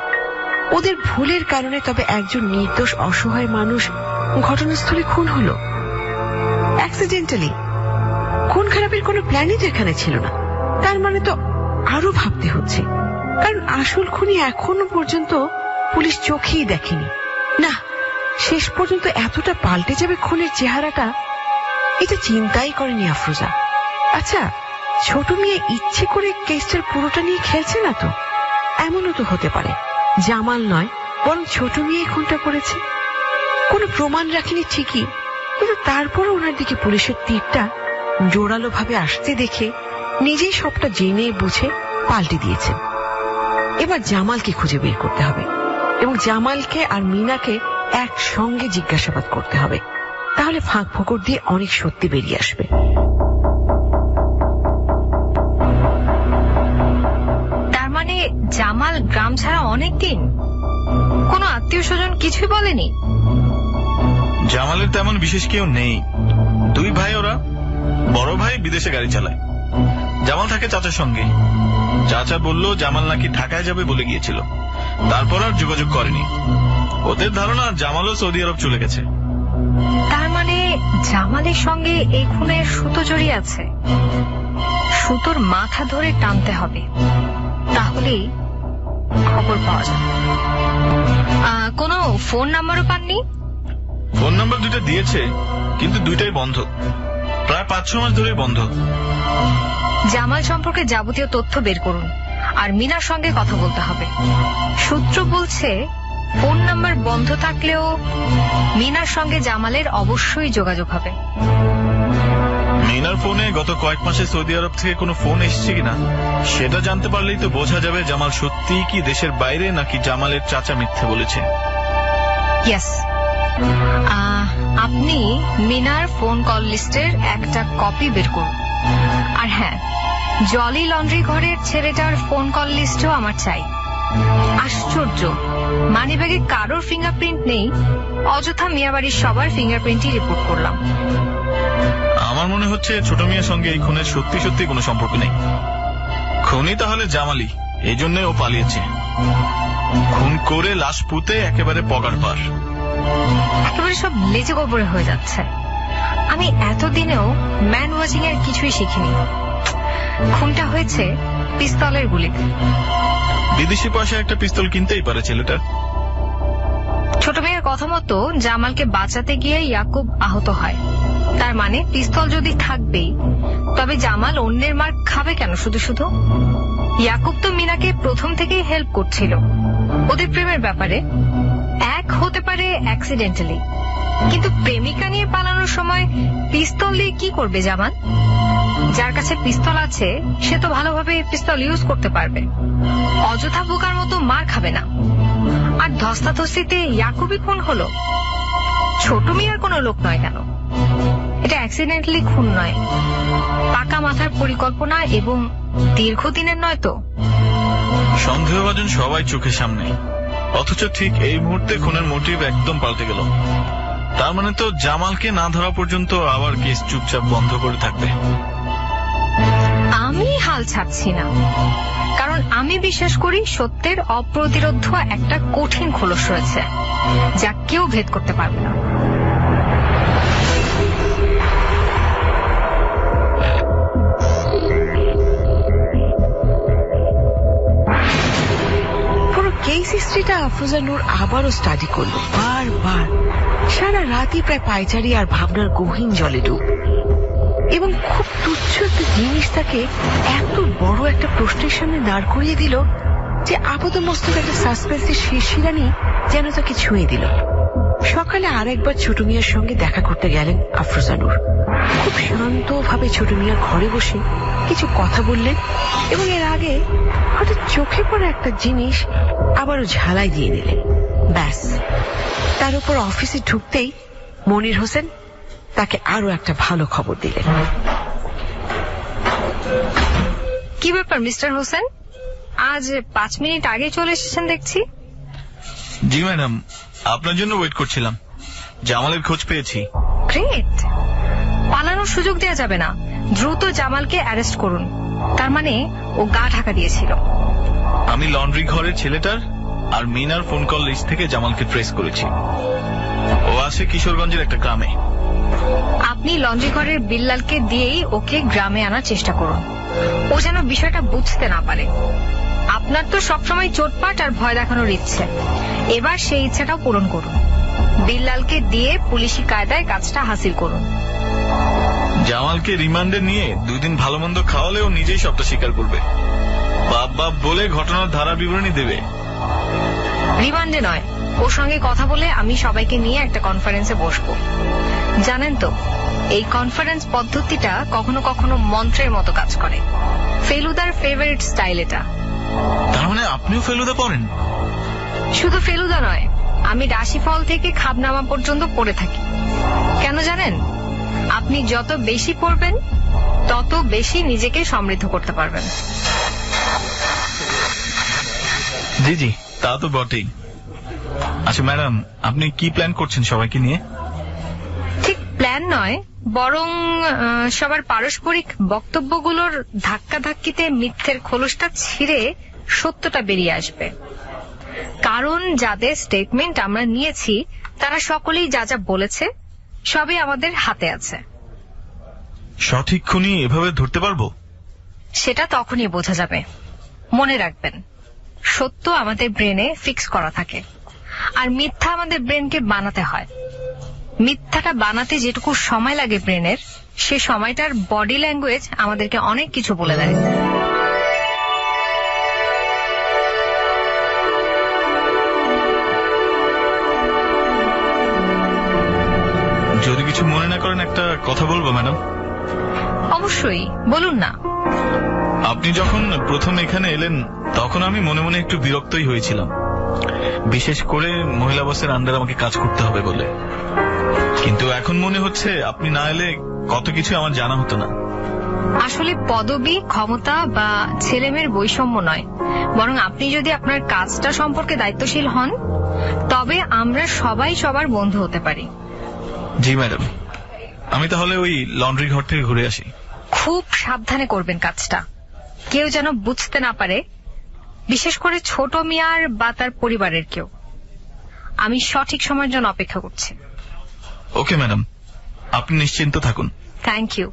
ওদের ভুলের কারণে তবে একজন নির্দোষ অসহায় মানুষ ঘটনাস্থলে খুন হলো অ্যাক্সিডেন্টালি। খুন খারাপের কোনো প্ল্যানই তো এখানে ছিল না। তার মানে তো আরো ভাবতে হচ্ছে, কারণ আসল খুনি এখনো পর্যন্ত পুলিশ চোখেই দেখেনি। না, শেষ পর্যন্ত এতটা পাল্টে যাবে খুনের চেহারাটা, এটা চিন্তাই করেনি আফরোজা। আচ্ছা, ছোট মেয়ে ইচ্ছে করে কেসটার পুরোটা নিয়ে খেলছে না তো? এমনও তো হতে পারে জামাল নয়, বরং ছোট মেয়ে খুনটা করেছে। কোনো প্রমাণ রাখেনি ঠিকই, কিন্তু তারপরও ওনার দিকে পুলিশের তীরটা জোরালো ভাবে আসতে দেখে নিজেই সবটা জেনে বুঝে পাল্টে দিয়েছেন। এবার জামালকে খুঁজে বের করতে হবে এবং জামালকে আর মিনাকে একসঙ্গে জিজ্ঞাসাবাদ করতে হবে। তাহলে ফাঁক ফোকর দিয়ে অনেক সত্যি বেরিয়ে আসবে। তার মানে জামাল গ্রাম ছাড়া অনেক দিন? কোনো আত্মীয় স্বজন কিছুই বলেনি? জামালের তেমন বিশেষ কেউ নেই। দুই ভাই ওরা। বড় ভাই বিদেশে গাড়ি চালায়, জামাল থাকে চাচার সঙ্গে। চাচা বলল জামাল নাকি ঢাকায় যাবে বলে গিয়েছিল, তারপর আর যোগাযোগ করেনি। ওদের ধারণা জামালও সৌদি আরব চলে গেছে। তার মানে জামালের সঙ্গে এই খুনের সুতো জড়িয়ে আছে। সুতোর মাথা ধরে টানতে হবে, তাহলেই খবর পাওয়া যাবে। কোনো ফোন নাম্বারও পাননি? ফোন নাম্বার দুইটা দিয়েছে, কিন্তু দুইটাই বন্ধ। প্রায় 5-6 মাস ধরে বন্ধ। জামাল সম্পর্কে যাবতীয় তথ্য বের করুন, আর মিনার সঙ্গে কথা বলতে হবে। সূত্র বলছে ফোন নাম্বার বন্ধ থাকলেও মিনার সঙ্গে জামালের অবশ্যই যোগাযোগ হবে। মিনার ফোনে গত কয়েক মাসে সৌদি আরব থেকে কোনো ফোন এসেছে কিনা সেটা জানতে পারলেই তো বোঝা যাবে জামাল সত্যিই কি দেশের বাইরে, নাকি জামালের চাচা মিথ্যে বলেছে। ইয়েস, আপনি মিনার ফোন কল লিস্টের একটা কপি বের করুন। আর হ্যাঁ, জলি লন্ড্রি ঘরের ছেলেটার ফোন কল লিস্টও আমার চাই। আশ্চর্য, মানিব্যাগে কারোর ফিঙ্গারপ্রিন্ট নেই, অযথা মিয়াবাড়ির সবার ফিঙ্গারপ্রিন্টই রিপোর্ট করলাম। আমার মনে হচ্ছে ছোট মেয়ের সঙ্গে এই খুনের সত্যি সত্যি কোনো সম্পর্ক নেই। খুনি তাহলে জামালি, এই জন্য ও পালিয়েছে। খুন করে লাশ পুঁতে একেবারে পগার পার। একেবারে সব লেজে গোবরে হয়ে যাচ্ছে। আমি এতদিনেও ম্যান ওয়াচিং এর কিছুই শিখিনি। খুনটা হয়েছে পিস্তলের গুলিতে। বিদেশি পয়সা একটা পিস্তল কিনতেই পারে ছেলেটা। ছোট মেয়ের কথা মতো জামালকে বাঁচাতে গিয়ে ইয়াকুব আহত হয়। তার মানে পিস্তল যদি থাকবেই, তবে জামাল অন্যের মার খাবে কেন শুধু শুধু? ইয়াকুব তো মিনাকে প্রথম থেকেই হেল্প করছিল ওদের প্রেমের ব্যাপারে। এক হতে পারে অ্যাক্সিডেন্টালি, কিন্তু প্রেমিকা নিয়ে পালানোর সময় পিস্তল দিয়ে কি করবে জামাল? যার কাছে পিস্তল আছে সে তো ভালোভাবে পিস্তল ইউজ করতে পারবে, অযথা বোকার মতো মার খাবে না। আর ধস্তাধস্তিতে ইয়াকুবই খুন হলো। ছোট মিয়ার কোনো লোক নয় কেন? এটা অ্যাক্সিডেন্টালি খুন নয়, পাকা মাথার পরিকল্পনা এবং দীর্ঘদিনের নয় তো। সন্দেহভাজন সবাই চোখের সামনে, অথচ ঠিক এই মুহূর্তে খুনের মোটিভ একদম পাল্টে গেল। তার মানে তো জামালকে না ধরা পর্যন্ত আবার কেস চুপচাপ বন্ধ করে থাকবে। আমি হাল ছাড়ছি না, কারণ আমি বিশ্বাস করি সত্যের অপ্রতিরোধ্য একটা কঠিন খোলস রয়েছে, যা কেউ ভেদ করতে পারবে না। পুরো কেস হিস্ট্রিটা আফরোজা নূর আবারও স্টাডি করলো বারবার। সারা রাতই প্রায় পায়চারি আর ভাবনার গহীন জলে ডুব। এবং খুব তুচ্ছ একটা জিনিস তাকে এত বড় একটা প্রশ্নের সামনে দাঁড় করিয়ে দিল যে আপাতমস্তক একটা সাসপেন্সের শিরশিরানি যেন তাকে ছুঁয়ে দিল। সকালে আরেকবার ছোট মিয়ার সঙ্গে দেখা করতে গেলেন আফরোজা নূর। খুব শান্তভাবে ছোট মিয়ার ঘরে বসে কিছু কথা বললেন এবং এর আগে হঠাৎ চোখে পড়া একটা জিনিস আবারও ঝালাই দিয়ে দিলেন। ব্যাস, তার উপর অফিসে ঢুকতেই মনির হোসেন তাকে আরো একটা ভালো খবর দিলেন। কি ব্যাপার মিস্টার হোসেন, আজ 5 মিনিট আগে চলে এসেছেন দেখছি। জি ম্যাডাম, আপনার জন্য ওয়েট করছিলাম। জামালের খোঁজ পেয়েছি। গ্রেট, পালানোর সুযোগ দেওয়া যাবে না, দ্রুত জামালকে অ্যারেস্ট করুন। তার মানে ও গা ঢাকা দিয়েছিল। আমি লন্ড্রি ঘরের ছেলেটার আর মিনার ফোন কল লিস্ট থেকে জামালকে ট্রেস করেছি। ও আসে কিশোরগঞ্জের একটা গ্রামে। আপনি লন্ড্রি ঘরের বিল্লালকে দিয়েই ওকে গ্রামে আনার চেষ্টা করুন, ও যেন বিষয়টা বুঝতে না পারে। আপনার তো সবসময় চোটপাট আর ভয় দেখানোর ইচ্ছে, এবার সেই ইচ্ছাটাও পূরণ করুন। বিল্লালকে দিয়ে পুলিশি কায়দায় কাজটা হাসিল করুন। জামালকে রিমান্ডে নিয়ে 2 দিন ভালো মন্দ খাওয়ালে ও নিজেই সবটা স্বীকার করবে। বাপ বাপ বলে ঘটনার ধারা বিবরণী দেবে। রিমান্ডে নয়, ওর সঙ্গে কথা বলে আমি সবাইকে নিয়ে একটা কনফারেন্সে বসবো। জানেন তো, এই কনফারেন্স পদ্ধতিটা কখনো কখনো মন্ত্রের মতো কাজ করে। ফেলুদার ফেভারিট স্টাইল এটা। তার মানে আপনিও ফেলুদা পড়েন? শুধু ফেলুদা নয়, আমি রাশিফল থেকে খাবনামা পর্যন্ত পড়ে থাকি। কেন জানেন? আপনি যত বেশি পড়বেন তত বেশি নিজেকে সমৃদ্ধ করতে পারবেন। জি জি, তা তো বটেই। আচ্ছা ম্যাডাম, আপনি কি প্ল্যান করছেন সবাইকে নিয়ে? ঠিক প্ল্যান নয়, বরং সবার পারস্পরিক বক্তব্যগুলোর ধাক্কাধাক্কিতে মিথ্যের খোলসটা ছিঁড়ে সত্যটা বেরিয়ে আসবে। কারণ যাদের স্টেটমেন্ট আমরা নিয়েছি তারা সকলেই যা যা বলেছে সবই আমাদের হাতে আছে। সঠিক খুনি এভাবে ধরতে পারবো? সেটা তখনই বোঝা যাবে। মনে রাখবেন, সত্য আমাদের ব্রেনে ফিক্স করা থাকে, আর মিথ্যা আমাদের ব্রেনকে বানাতে হয়। মিথ্যাটা বানাতে যেটুকু সময় লাগে ব্রেনের, সে সময়টার বডি ল্যাঙ্গুয়েজ আমাদেরকে অনেক কিছু বলে দেয়। যদি কিছু মনে না করেন একটা কথা বলবো ম্যাডাম? অবশ্যই বলুন না। আপনি যখন প্রথম এখানে এলেন তখন আমি মনে মনে একটু বিরক্তই হয়েছিলাম, বিশেষ করে মহিলা বসের আন্ডার আমাকে কাজ করতে হবে বলে। কিন্তু এখন মনে হচ্ছে আপনি না এলে কত কিছু আমার জানা হতো না। আসলে পদবি, ক্ষমতা বা ছেলেমেয়ের বৈষম্য নয়, বরং আপনি যদি আপনার কাজটা সম্পর্কে দায়িত্বশীল হন তবে আমরা সবাই সবার বন্ধু হতে পারি। জি ম্যাডাম, আমি তাহলে ওই লন্ড্রি ঘর থেকে ঘুরে আসি। খুব সাবধানে করবেন কাজটা, কেউ যেন বুঝতে না পারে, বিশেষ করে ছোট মিয়ার বা তার পরিবারের কেউ। আমি সঠিক সময়ের জন্য অপেক্ষা করছি। ওকে ম্যাডাম, আপনি নিশ্চিন্ত থাকুন। Thank you.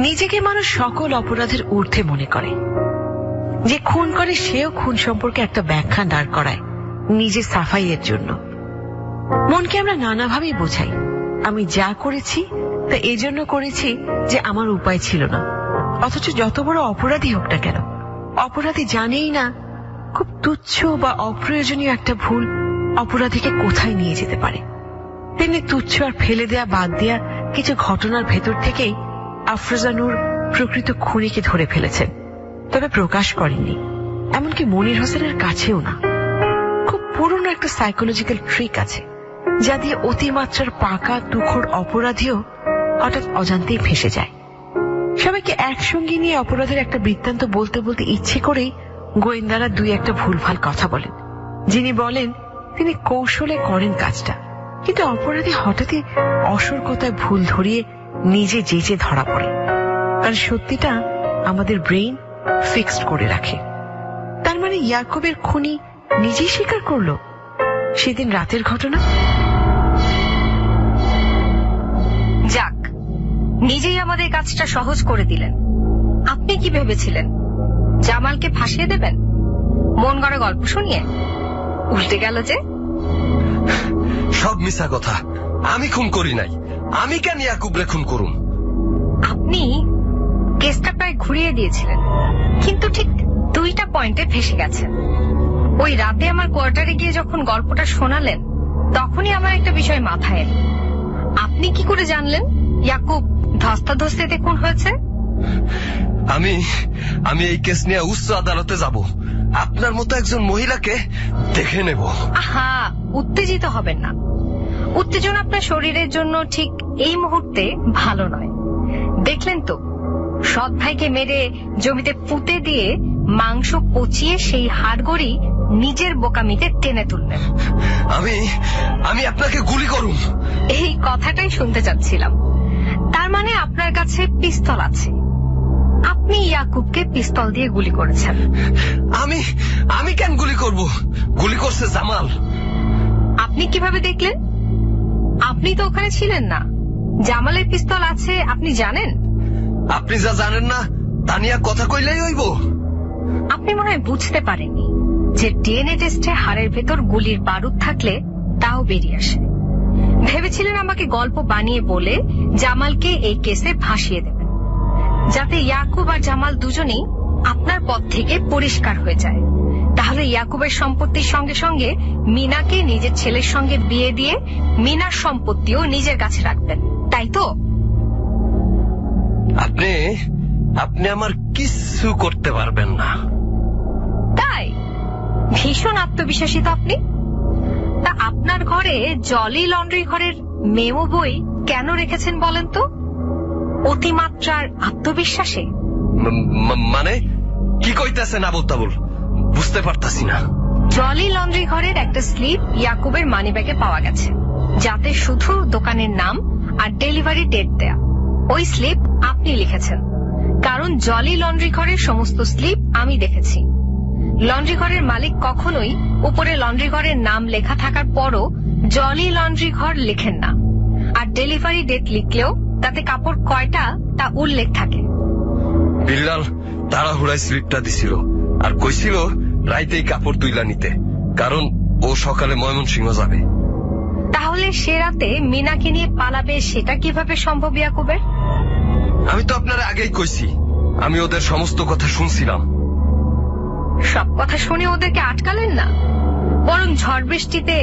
নিজেকে মানুষ সকল অপরাধের ঊর্ধ্বে মনে করে। যে খুন করে সেও খুন সম্পর্কে একটা ব্যাখ্যা দাঁড় করায় নিজের সাফাইয়ের জন্য। মনকে আমরা নানাভাবেই বোঝাই, আমি যা করেছি তা এজন্য করেছি যে আমার উপায় ছিল না। অথচ যত বড় অপরাধী হোক না কেন, অপরাধী জানেই না খুব তুচ্ছ বা অপ্রয়োজনীয় একটা ভুল অপরাধীকে কোথায় নিয়ে যেতে পারে। তেমনি তুচ্ছ আর ফেলে দেয়া বাদ দেয়া কিছু ঘটনার ভেতর থেকেই আফরোজা নূর প্রকৃত খুনিকে ধরে ফেলেছেন, তবে প্রকাশ করেননি, এমনকি মনির হোসেনের কাছেও না। খুব পুরনো একটা সাইকোলজিক্যাল ট্রিক আছে যা দিয়ে অতিমাত্রার পাকা তুখোর অপরাধীও হঠাৎ অজান্তেই ফেঁসে যায়। সবাইকে একসঙ্গে নিয়ে অপরাধের একটা বৃত্তান্ত বলতে বলতে ইচ্ছে করেই গোয়েন্দারা 2-1 ভুলভাল কথা বলেন। যিনি বলেন তিনি কৌশলে করেন কাজটা, কিন্তু অপরাধী হঠাৎই অসর্কতায় ভুল ধরিয়ে নিজে যেচে ধরা পড়ে। কারণ সত্যিটা আমাদের ব্রেইন ফিক্সড করে রাখে। তার মানে ইয়াকুবের খুনি নিজেই স্বীকার করলো সেদিন রাতের ঘটনা। যাক, নিজেই আমাদের কাজটা সহজ করে দিলেন। আপনি কি ভেবেছিলেন জামালকে ফাঁসিয়ে দেবেন মন গড়া গল্প শুনিয়ে? উল্টে গেল যে। সব মিছা কথা, আমি খুন করি নাই। আমি কেন ইয়াকুবরে খুন করুন? আপনি কেসটা প্রায় ঘুরিয়ে দিয়েছিলেন, কিন্তু ঠিক 2টা পয়েন্টে ফেসে গেছেন। ওই রাতে আমার কোয়ার্টারে গিয়ে যখন গল্পটা শোনালেন তখনই আমার একটা বিষয় মাথায় এলো। আপনি কি করে জানলেন ইয়াকুব ধস্তাধস্তিতে খুন হয়েছে? আমি এই কেস নিয়ে উচ্চ আদালতে যাব, আপনার মতো একজন মহিলাকে দেখে নেব। আহা, উত্তেজিত হবেন না। উত্তেজনা আপনার শরীরের জন্য ঠিক এই মুহূর্তে ভালো নয়। দেখলেন তো, সৎ ভাইকে মেরে জমিতে পুঁতে দিয়ে মাংস পচিয়ে সেই হাড়গড়ি নিজের বোকামিতে টেনে তুললেন। আমি আপনাকে গুলি করুন। এই কথাটাই শুনতে চাচ্ছিলাম। তার মানে আপনার কাছে পিস্তল আছে, আপনি ইয়াকুবকে পিস্তল দিয়ে গুলি করেছেন। আমি কেন গুলি করব? গুলি করছে জামাল। আপনি কিভাবে দেখলেন? আপনি তো ওখানে ছিলেন না। জামালের পিস্তল আছে আপনি জানেন? আপনি যা জানেন না তা নিয়ে কথা কইলেই হইব। আপনি মনে হয় বুঝতে পারেননি যে ডিএনএ টেস্টে হাড়ের ভেতর গুলির বারুদ থাকলে তাও বেরিয়ে আসে। ভেবেছিলেন আমাকে গল্প বানিয়ে বলে জামালকে এই কেসে ফাঁসিয়ে দেবেন, যাতে ইয়াকুব আর জামাল দুজনেই আপনার পথ থেকে পরিষ্কার হয়ে যায়। তাহলে ইয়াকুবের সম্পত্তির সঙ্গে সঙ্গে মিনাকে নিজের ছেলের সঙ্গে বিয়ে দিয়ে মিনার সম্পত্তিও নিজের কাছে রাখবেন, তাই তো? আপনি আমার কিচ্ছু করতে পারবেন না। তাই? ভীষণ আত্মবিশ্বাসী তো আপনি। তা আপনার ঘরে জলি লন্ড্রি ঘরের মেমো বই কেন রেখেছেন বলেন তো? অতিমাত্রার আত্মবিশ্বাসে? মানে কি কইতেছেন আবুল তাবুল? বুঝতে পারতাছি না। জলি লন্ড্রি ঘরের একটা স্লিপ ইয়াকুবের মানিব্যাগে পাওয়া গেছে, যাতে শুধু দোকানের নাম আর ডেলিভারি ডেট দেয়া। ওই স্লিপ আপনি লিখেছেন, কারণ জলি লন্ড্রি ঘরের সমস্ত স্লিপ আমি দেখেছি। লন্ড্রি ঘরের মালিক কখনোই উপরে লন্ড্রি ঘরের নাম লেখা থাকার পরও জলি লন্ড্রি ঘর লেখেন না, আর ডেলিভারি ডেট লিখলেও তাতে কাপড় কয়টা তা উল্লেখ থাকে। বিল্লাল তাড়াহুড়ায় স্লিপটা দিছিল আর কইছিল রাইতেই কাপড় তুইলা নিতে, কারণ ও সকালে ময়মনসিংহ যাবে। তাহলে সে রাতে মিনাকে নিয়ে পালাবে সেটা কিভাবে সম্ভব ইয়াকুবের? আমি তো আপনার আগেই কইছি, আমি ওদের সমস্ত কথা শুনছিলাম। সব কথা শুনে ওদেরকে আটকালেন না, বরং ঝড় বৃষ্টিতে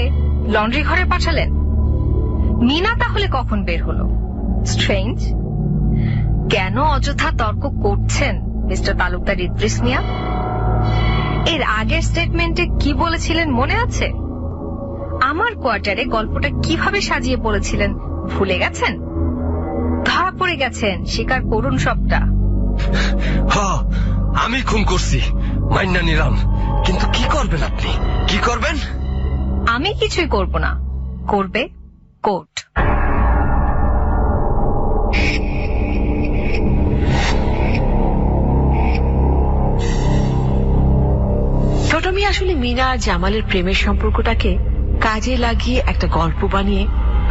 লন্ড্রি ঘরে পাঠালেন। মিনা তাহলে কখন বের হলো? স্ট্রেঞ্জ। কেন অযথা তর্ক করছেন মিস্টার তালুকদার ইদ্রিস মিয়া? এর আগের স্টেটমেন্টে কি বলেছিলেন মনে আছে? আমার কোয়ার্টারে গল্পটা কিভাবে সাজিয়ে বলেছিলেন ভুলে গেছেন? ধরা পড়ে গেছেন, স্বীকার করুন সবটা। আমি খুন করছি, মাইন্না নিলাম, কিন্তু কি করবেন আপনি? কি করবেন? আমি কিছুই করব না, করবে কোর্ট। ছোট মিয়া আসলে মিনা আর জামালের প্রেমের সম্পর্কটাকে কাজে লাগিয়ে একটা গল্প বানিয়ে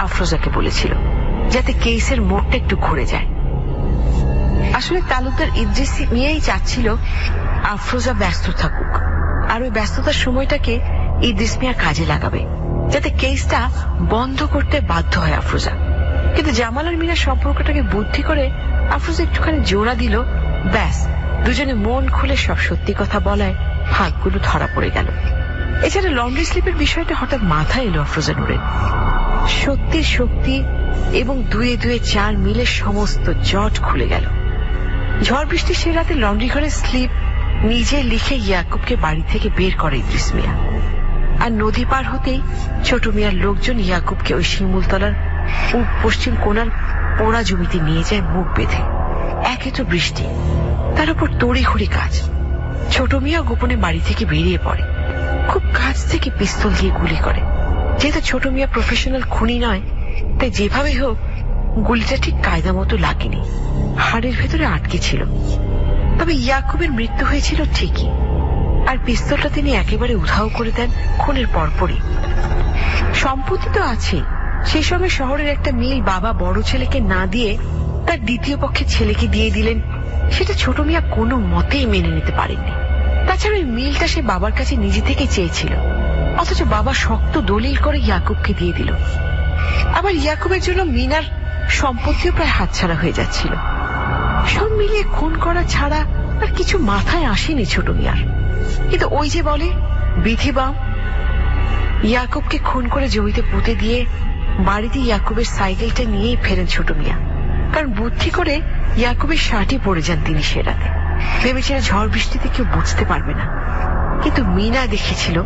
আফরোজাকে বলেছিল, যাতে কেসের মোড়টা একটু ঘুরে যায়। আসলে তালুকদার ইদ্রিস মিয়াই চাচ্ছিল আফরোজা ব্যস্ত থাকুক, আর ওই ব্যস্ততার সময়টাকে ইদ্রিস মিয়া কাজে লাগাবে, যাতে কেসটা বন্ধ করতে বাধ্য হয় আফরোজা। কিন্তু জামাল আর মিনার সম্পর্কটাকে বুদ্ধি করে আফরোজা একটুখানি জোড়া দিল, ব্যাস দুজনে মন খুলে সব সত্যি কথা বলায় ফাঁকগুলো ধরা পড়ে গেল। এছাড়া লন্ড্রি স্লিপের বিষয়টা হঠাৎ মাথায় এলো আফরোজা নূরের। সত্যির শক্তি এবং 2 2 4 মিলে সমস্ত জট খুলে গেল। ঝড় বৃষ্টি সে রাতে লন্ড্রি ঘরের স্লিপ নিজে লিখে ইয়াকুবকে বাড়ি থেকে বের করে ইদ্রিস মিয়া। আর নদী পার হতেই ছোট মিয়ার লোকজন ইয়াকুবকে ওই শিমুলতলার পশ্চিম কোণার পোড়া জমিতে নিয়ে যায় মুখ বেঁধে। একে তো বৃষ্টি, তার উপর তড়িঘড়ি কাজ। ছোট মিয়া গোপনে বাড়ি থেকে বেরিয়ে পড়ে, খুব কাছ থেকে পিস্তল দিয়ে গুলি করে। যেহেতু ছোট মিয়া প্রফেশনাল খুনি নয়, তাই যেভাবে হোক গুলিটা ঠিক কায়দা মতো লাগেনি, হাড়ের ভেতরে আটকে ছিল। তবে ইয়াকুবের মৃত্যু হয়েছিল ঠিকই, আর পিস্তলটা তিনি একেবারে উধাও করে দেন খুনের পরপরই। সম্পত্তি তো আছে, সেই সঙ্গে শহরের একটা মিল বাবা বড় ছেলেকে না দিয়ে তার দ্বিতীয় পক্ষের ছেলেকে দিয়ে দিলেন, সেটা ছোট মিয়া কোনো মতেই মেনে নিতে পারেননি। তাছাড়া ওই মিলটা সে বাবার কাছে নিজে থেকে চেয়েছিল, অথচ বাবা শক্ত দলিল করে ইয়াকুবকে দিয়ে দিল। আবার ইয়াকুবের জন্য মিনার সম্পত্তিও প্রায় হাতছাড়া হয়ে যাচ্ছিল। সব মিলিয়ে খুন করা ছাড়া আর কিছু মাথায় আসেনি ছোট মিয়ার। কিন্তু ওই যে বলে বিধিবাম, ইয়াকুবকে খুন করে জমিতে পুঁতে দিয়ে বাড়িতে ইয়াকুবের সাইকেলটা নিয়েই ফেরেন ছোট মিয়া, কারণ বুদ্ধি করে ইয়াকুবের শার্টে পড়ে যান তিনি সে রাতে। ভেবেছিলেন ঝড় বৃষ্টিতে কেউ বুঝতে পারবে না। কিন্তু মিনা দেখেছিল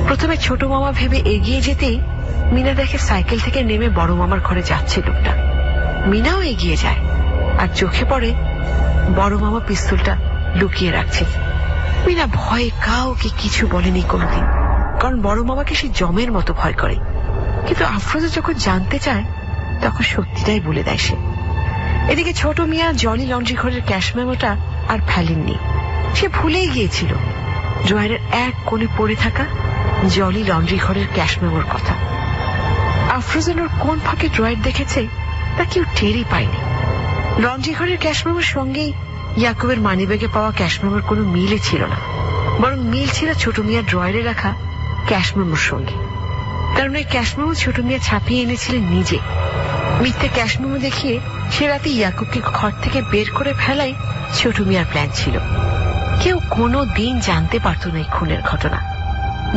প্রথমে ছোট মামা ভেবে এগিয়ে যেতেই মিনা দেখে সাইকেল থেকে নেমে বড় মামার ঘরে যাচ্ছে লোকটা। মিনাও এগিয়ে যায় আর চোখে পড়ে বড় মামা পিস্তলটা লুকিয়ে রাখছেন। মিনা ভয়ে কাউকে কিছু বলেনি কোনোদিন, কারণ বড় মামাকে সে জমের মতো ভয় করে। কিন্তু আফরোজা যখন জানতে চায় তখন সত্যিটাই বলে দেয় সে। এদিকে ছোট মিয়া জলি লন্ড্রি ঘরের ক্যাশ মেমোটা আর ফেলেননি। সে ভুলেই গিয়েছিল ড্রয়ারের এক কোণে পড়ে থাকা জলি লন্ড্রি ঘরের ক্যাশ মেমোর কথা। আফরোজান ওর কোন ফাঁকে ড্রয়ার দেখেছে তা কেউ টেরই পায়নি। লন্ড্রি ঘরের ক্যাশ মেমোর সঙ্গেই ইয়াকুবের মানিব্যাগে পাওয়া ক্যাশ মেমোর কোনো মিলই ছিল না, বরং মিল ছিল ছোট মিয়ার ড্রয়ারে রাখা ক্যাশ মেমোর সঙ্গে। কারণ ওই ক্যাশ মেমো ছোট মিয়া ছাপিয়ে এনেছিলেন নিজে। মিথ্যে ক্যাশ মেমো দেখিয়ে সে রাতে ইয়াকুবকে ঘর থেকে বের করে ফেলাই ছোট মিয়ার প্ল্যান ছিল। কেউ কোনো দিন জানতে পারত না এই খুনের ঘটনা,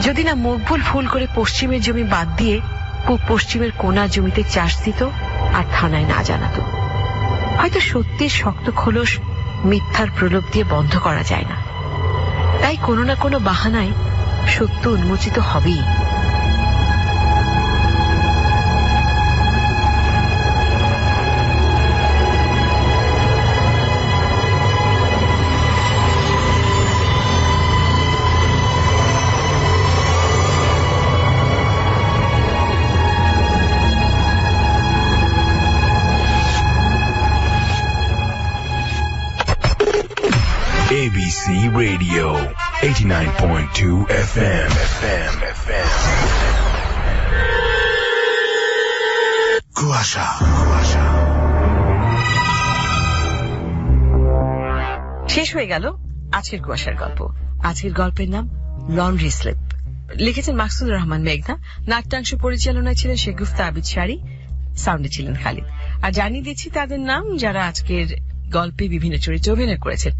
যদি না মকবুল ভুল করে পশ্চিমের জমি বাদ দিয়ে পূব পশ্চিমের কোনা জমিতে চাষ দিত আর থানায় না জানাতো। হয়তো সত্যির শক্ত খোলস মিথ্যার প্রলোভ দিয়ে বন্ধ করা যায় না, তাই কোনো না কোনো বাহানায় সত্য উন্মোচিত হবেই। ABC Radio 89.2 FM. কুয়াশা। শেষ হয়ে গেল আজকের কুয়াশার গল্প। আজকের গল্পের নাম লন্ড্রি স্লিপ। লিখেছেন মাকসুদুর রহমান মেঘনা, নাট্যাংশ পরিচালনায় ছিলেন শেগুফতা আবিদ শাড়ি, সাউন্ডে ছিলেন খালিদ। আর জানিয়ে দিচ্ছি তাদের নাম যারা আজকের গল্পে বিভিন্ন চরিত্রে অভিনয় করেছেন।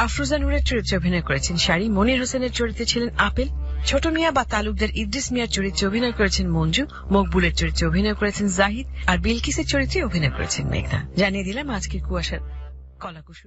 আফরোজা নূরের চরিত্রে অভিনয় করেছেন শাড়ি, মনির হোসেনের চরিত্রে ছিলেন আপেল, ছোট মিয়া বা তালুকদার ইদ্রিস মিয়ার চরিত্রে অভিনয় করেছেন মঞ্জু, মকবুলের চরিত্রে অভিনয় করেছেন জাহিদ, আর বিলকিসের চরিত্রে অভিনয় করেছেন মেঘনা। জানিয়ে দিলাম আজকের কুয়াশার কলাকুশলী।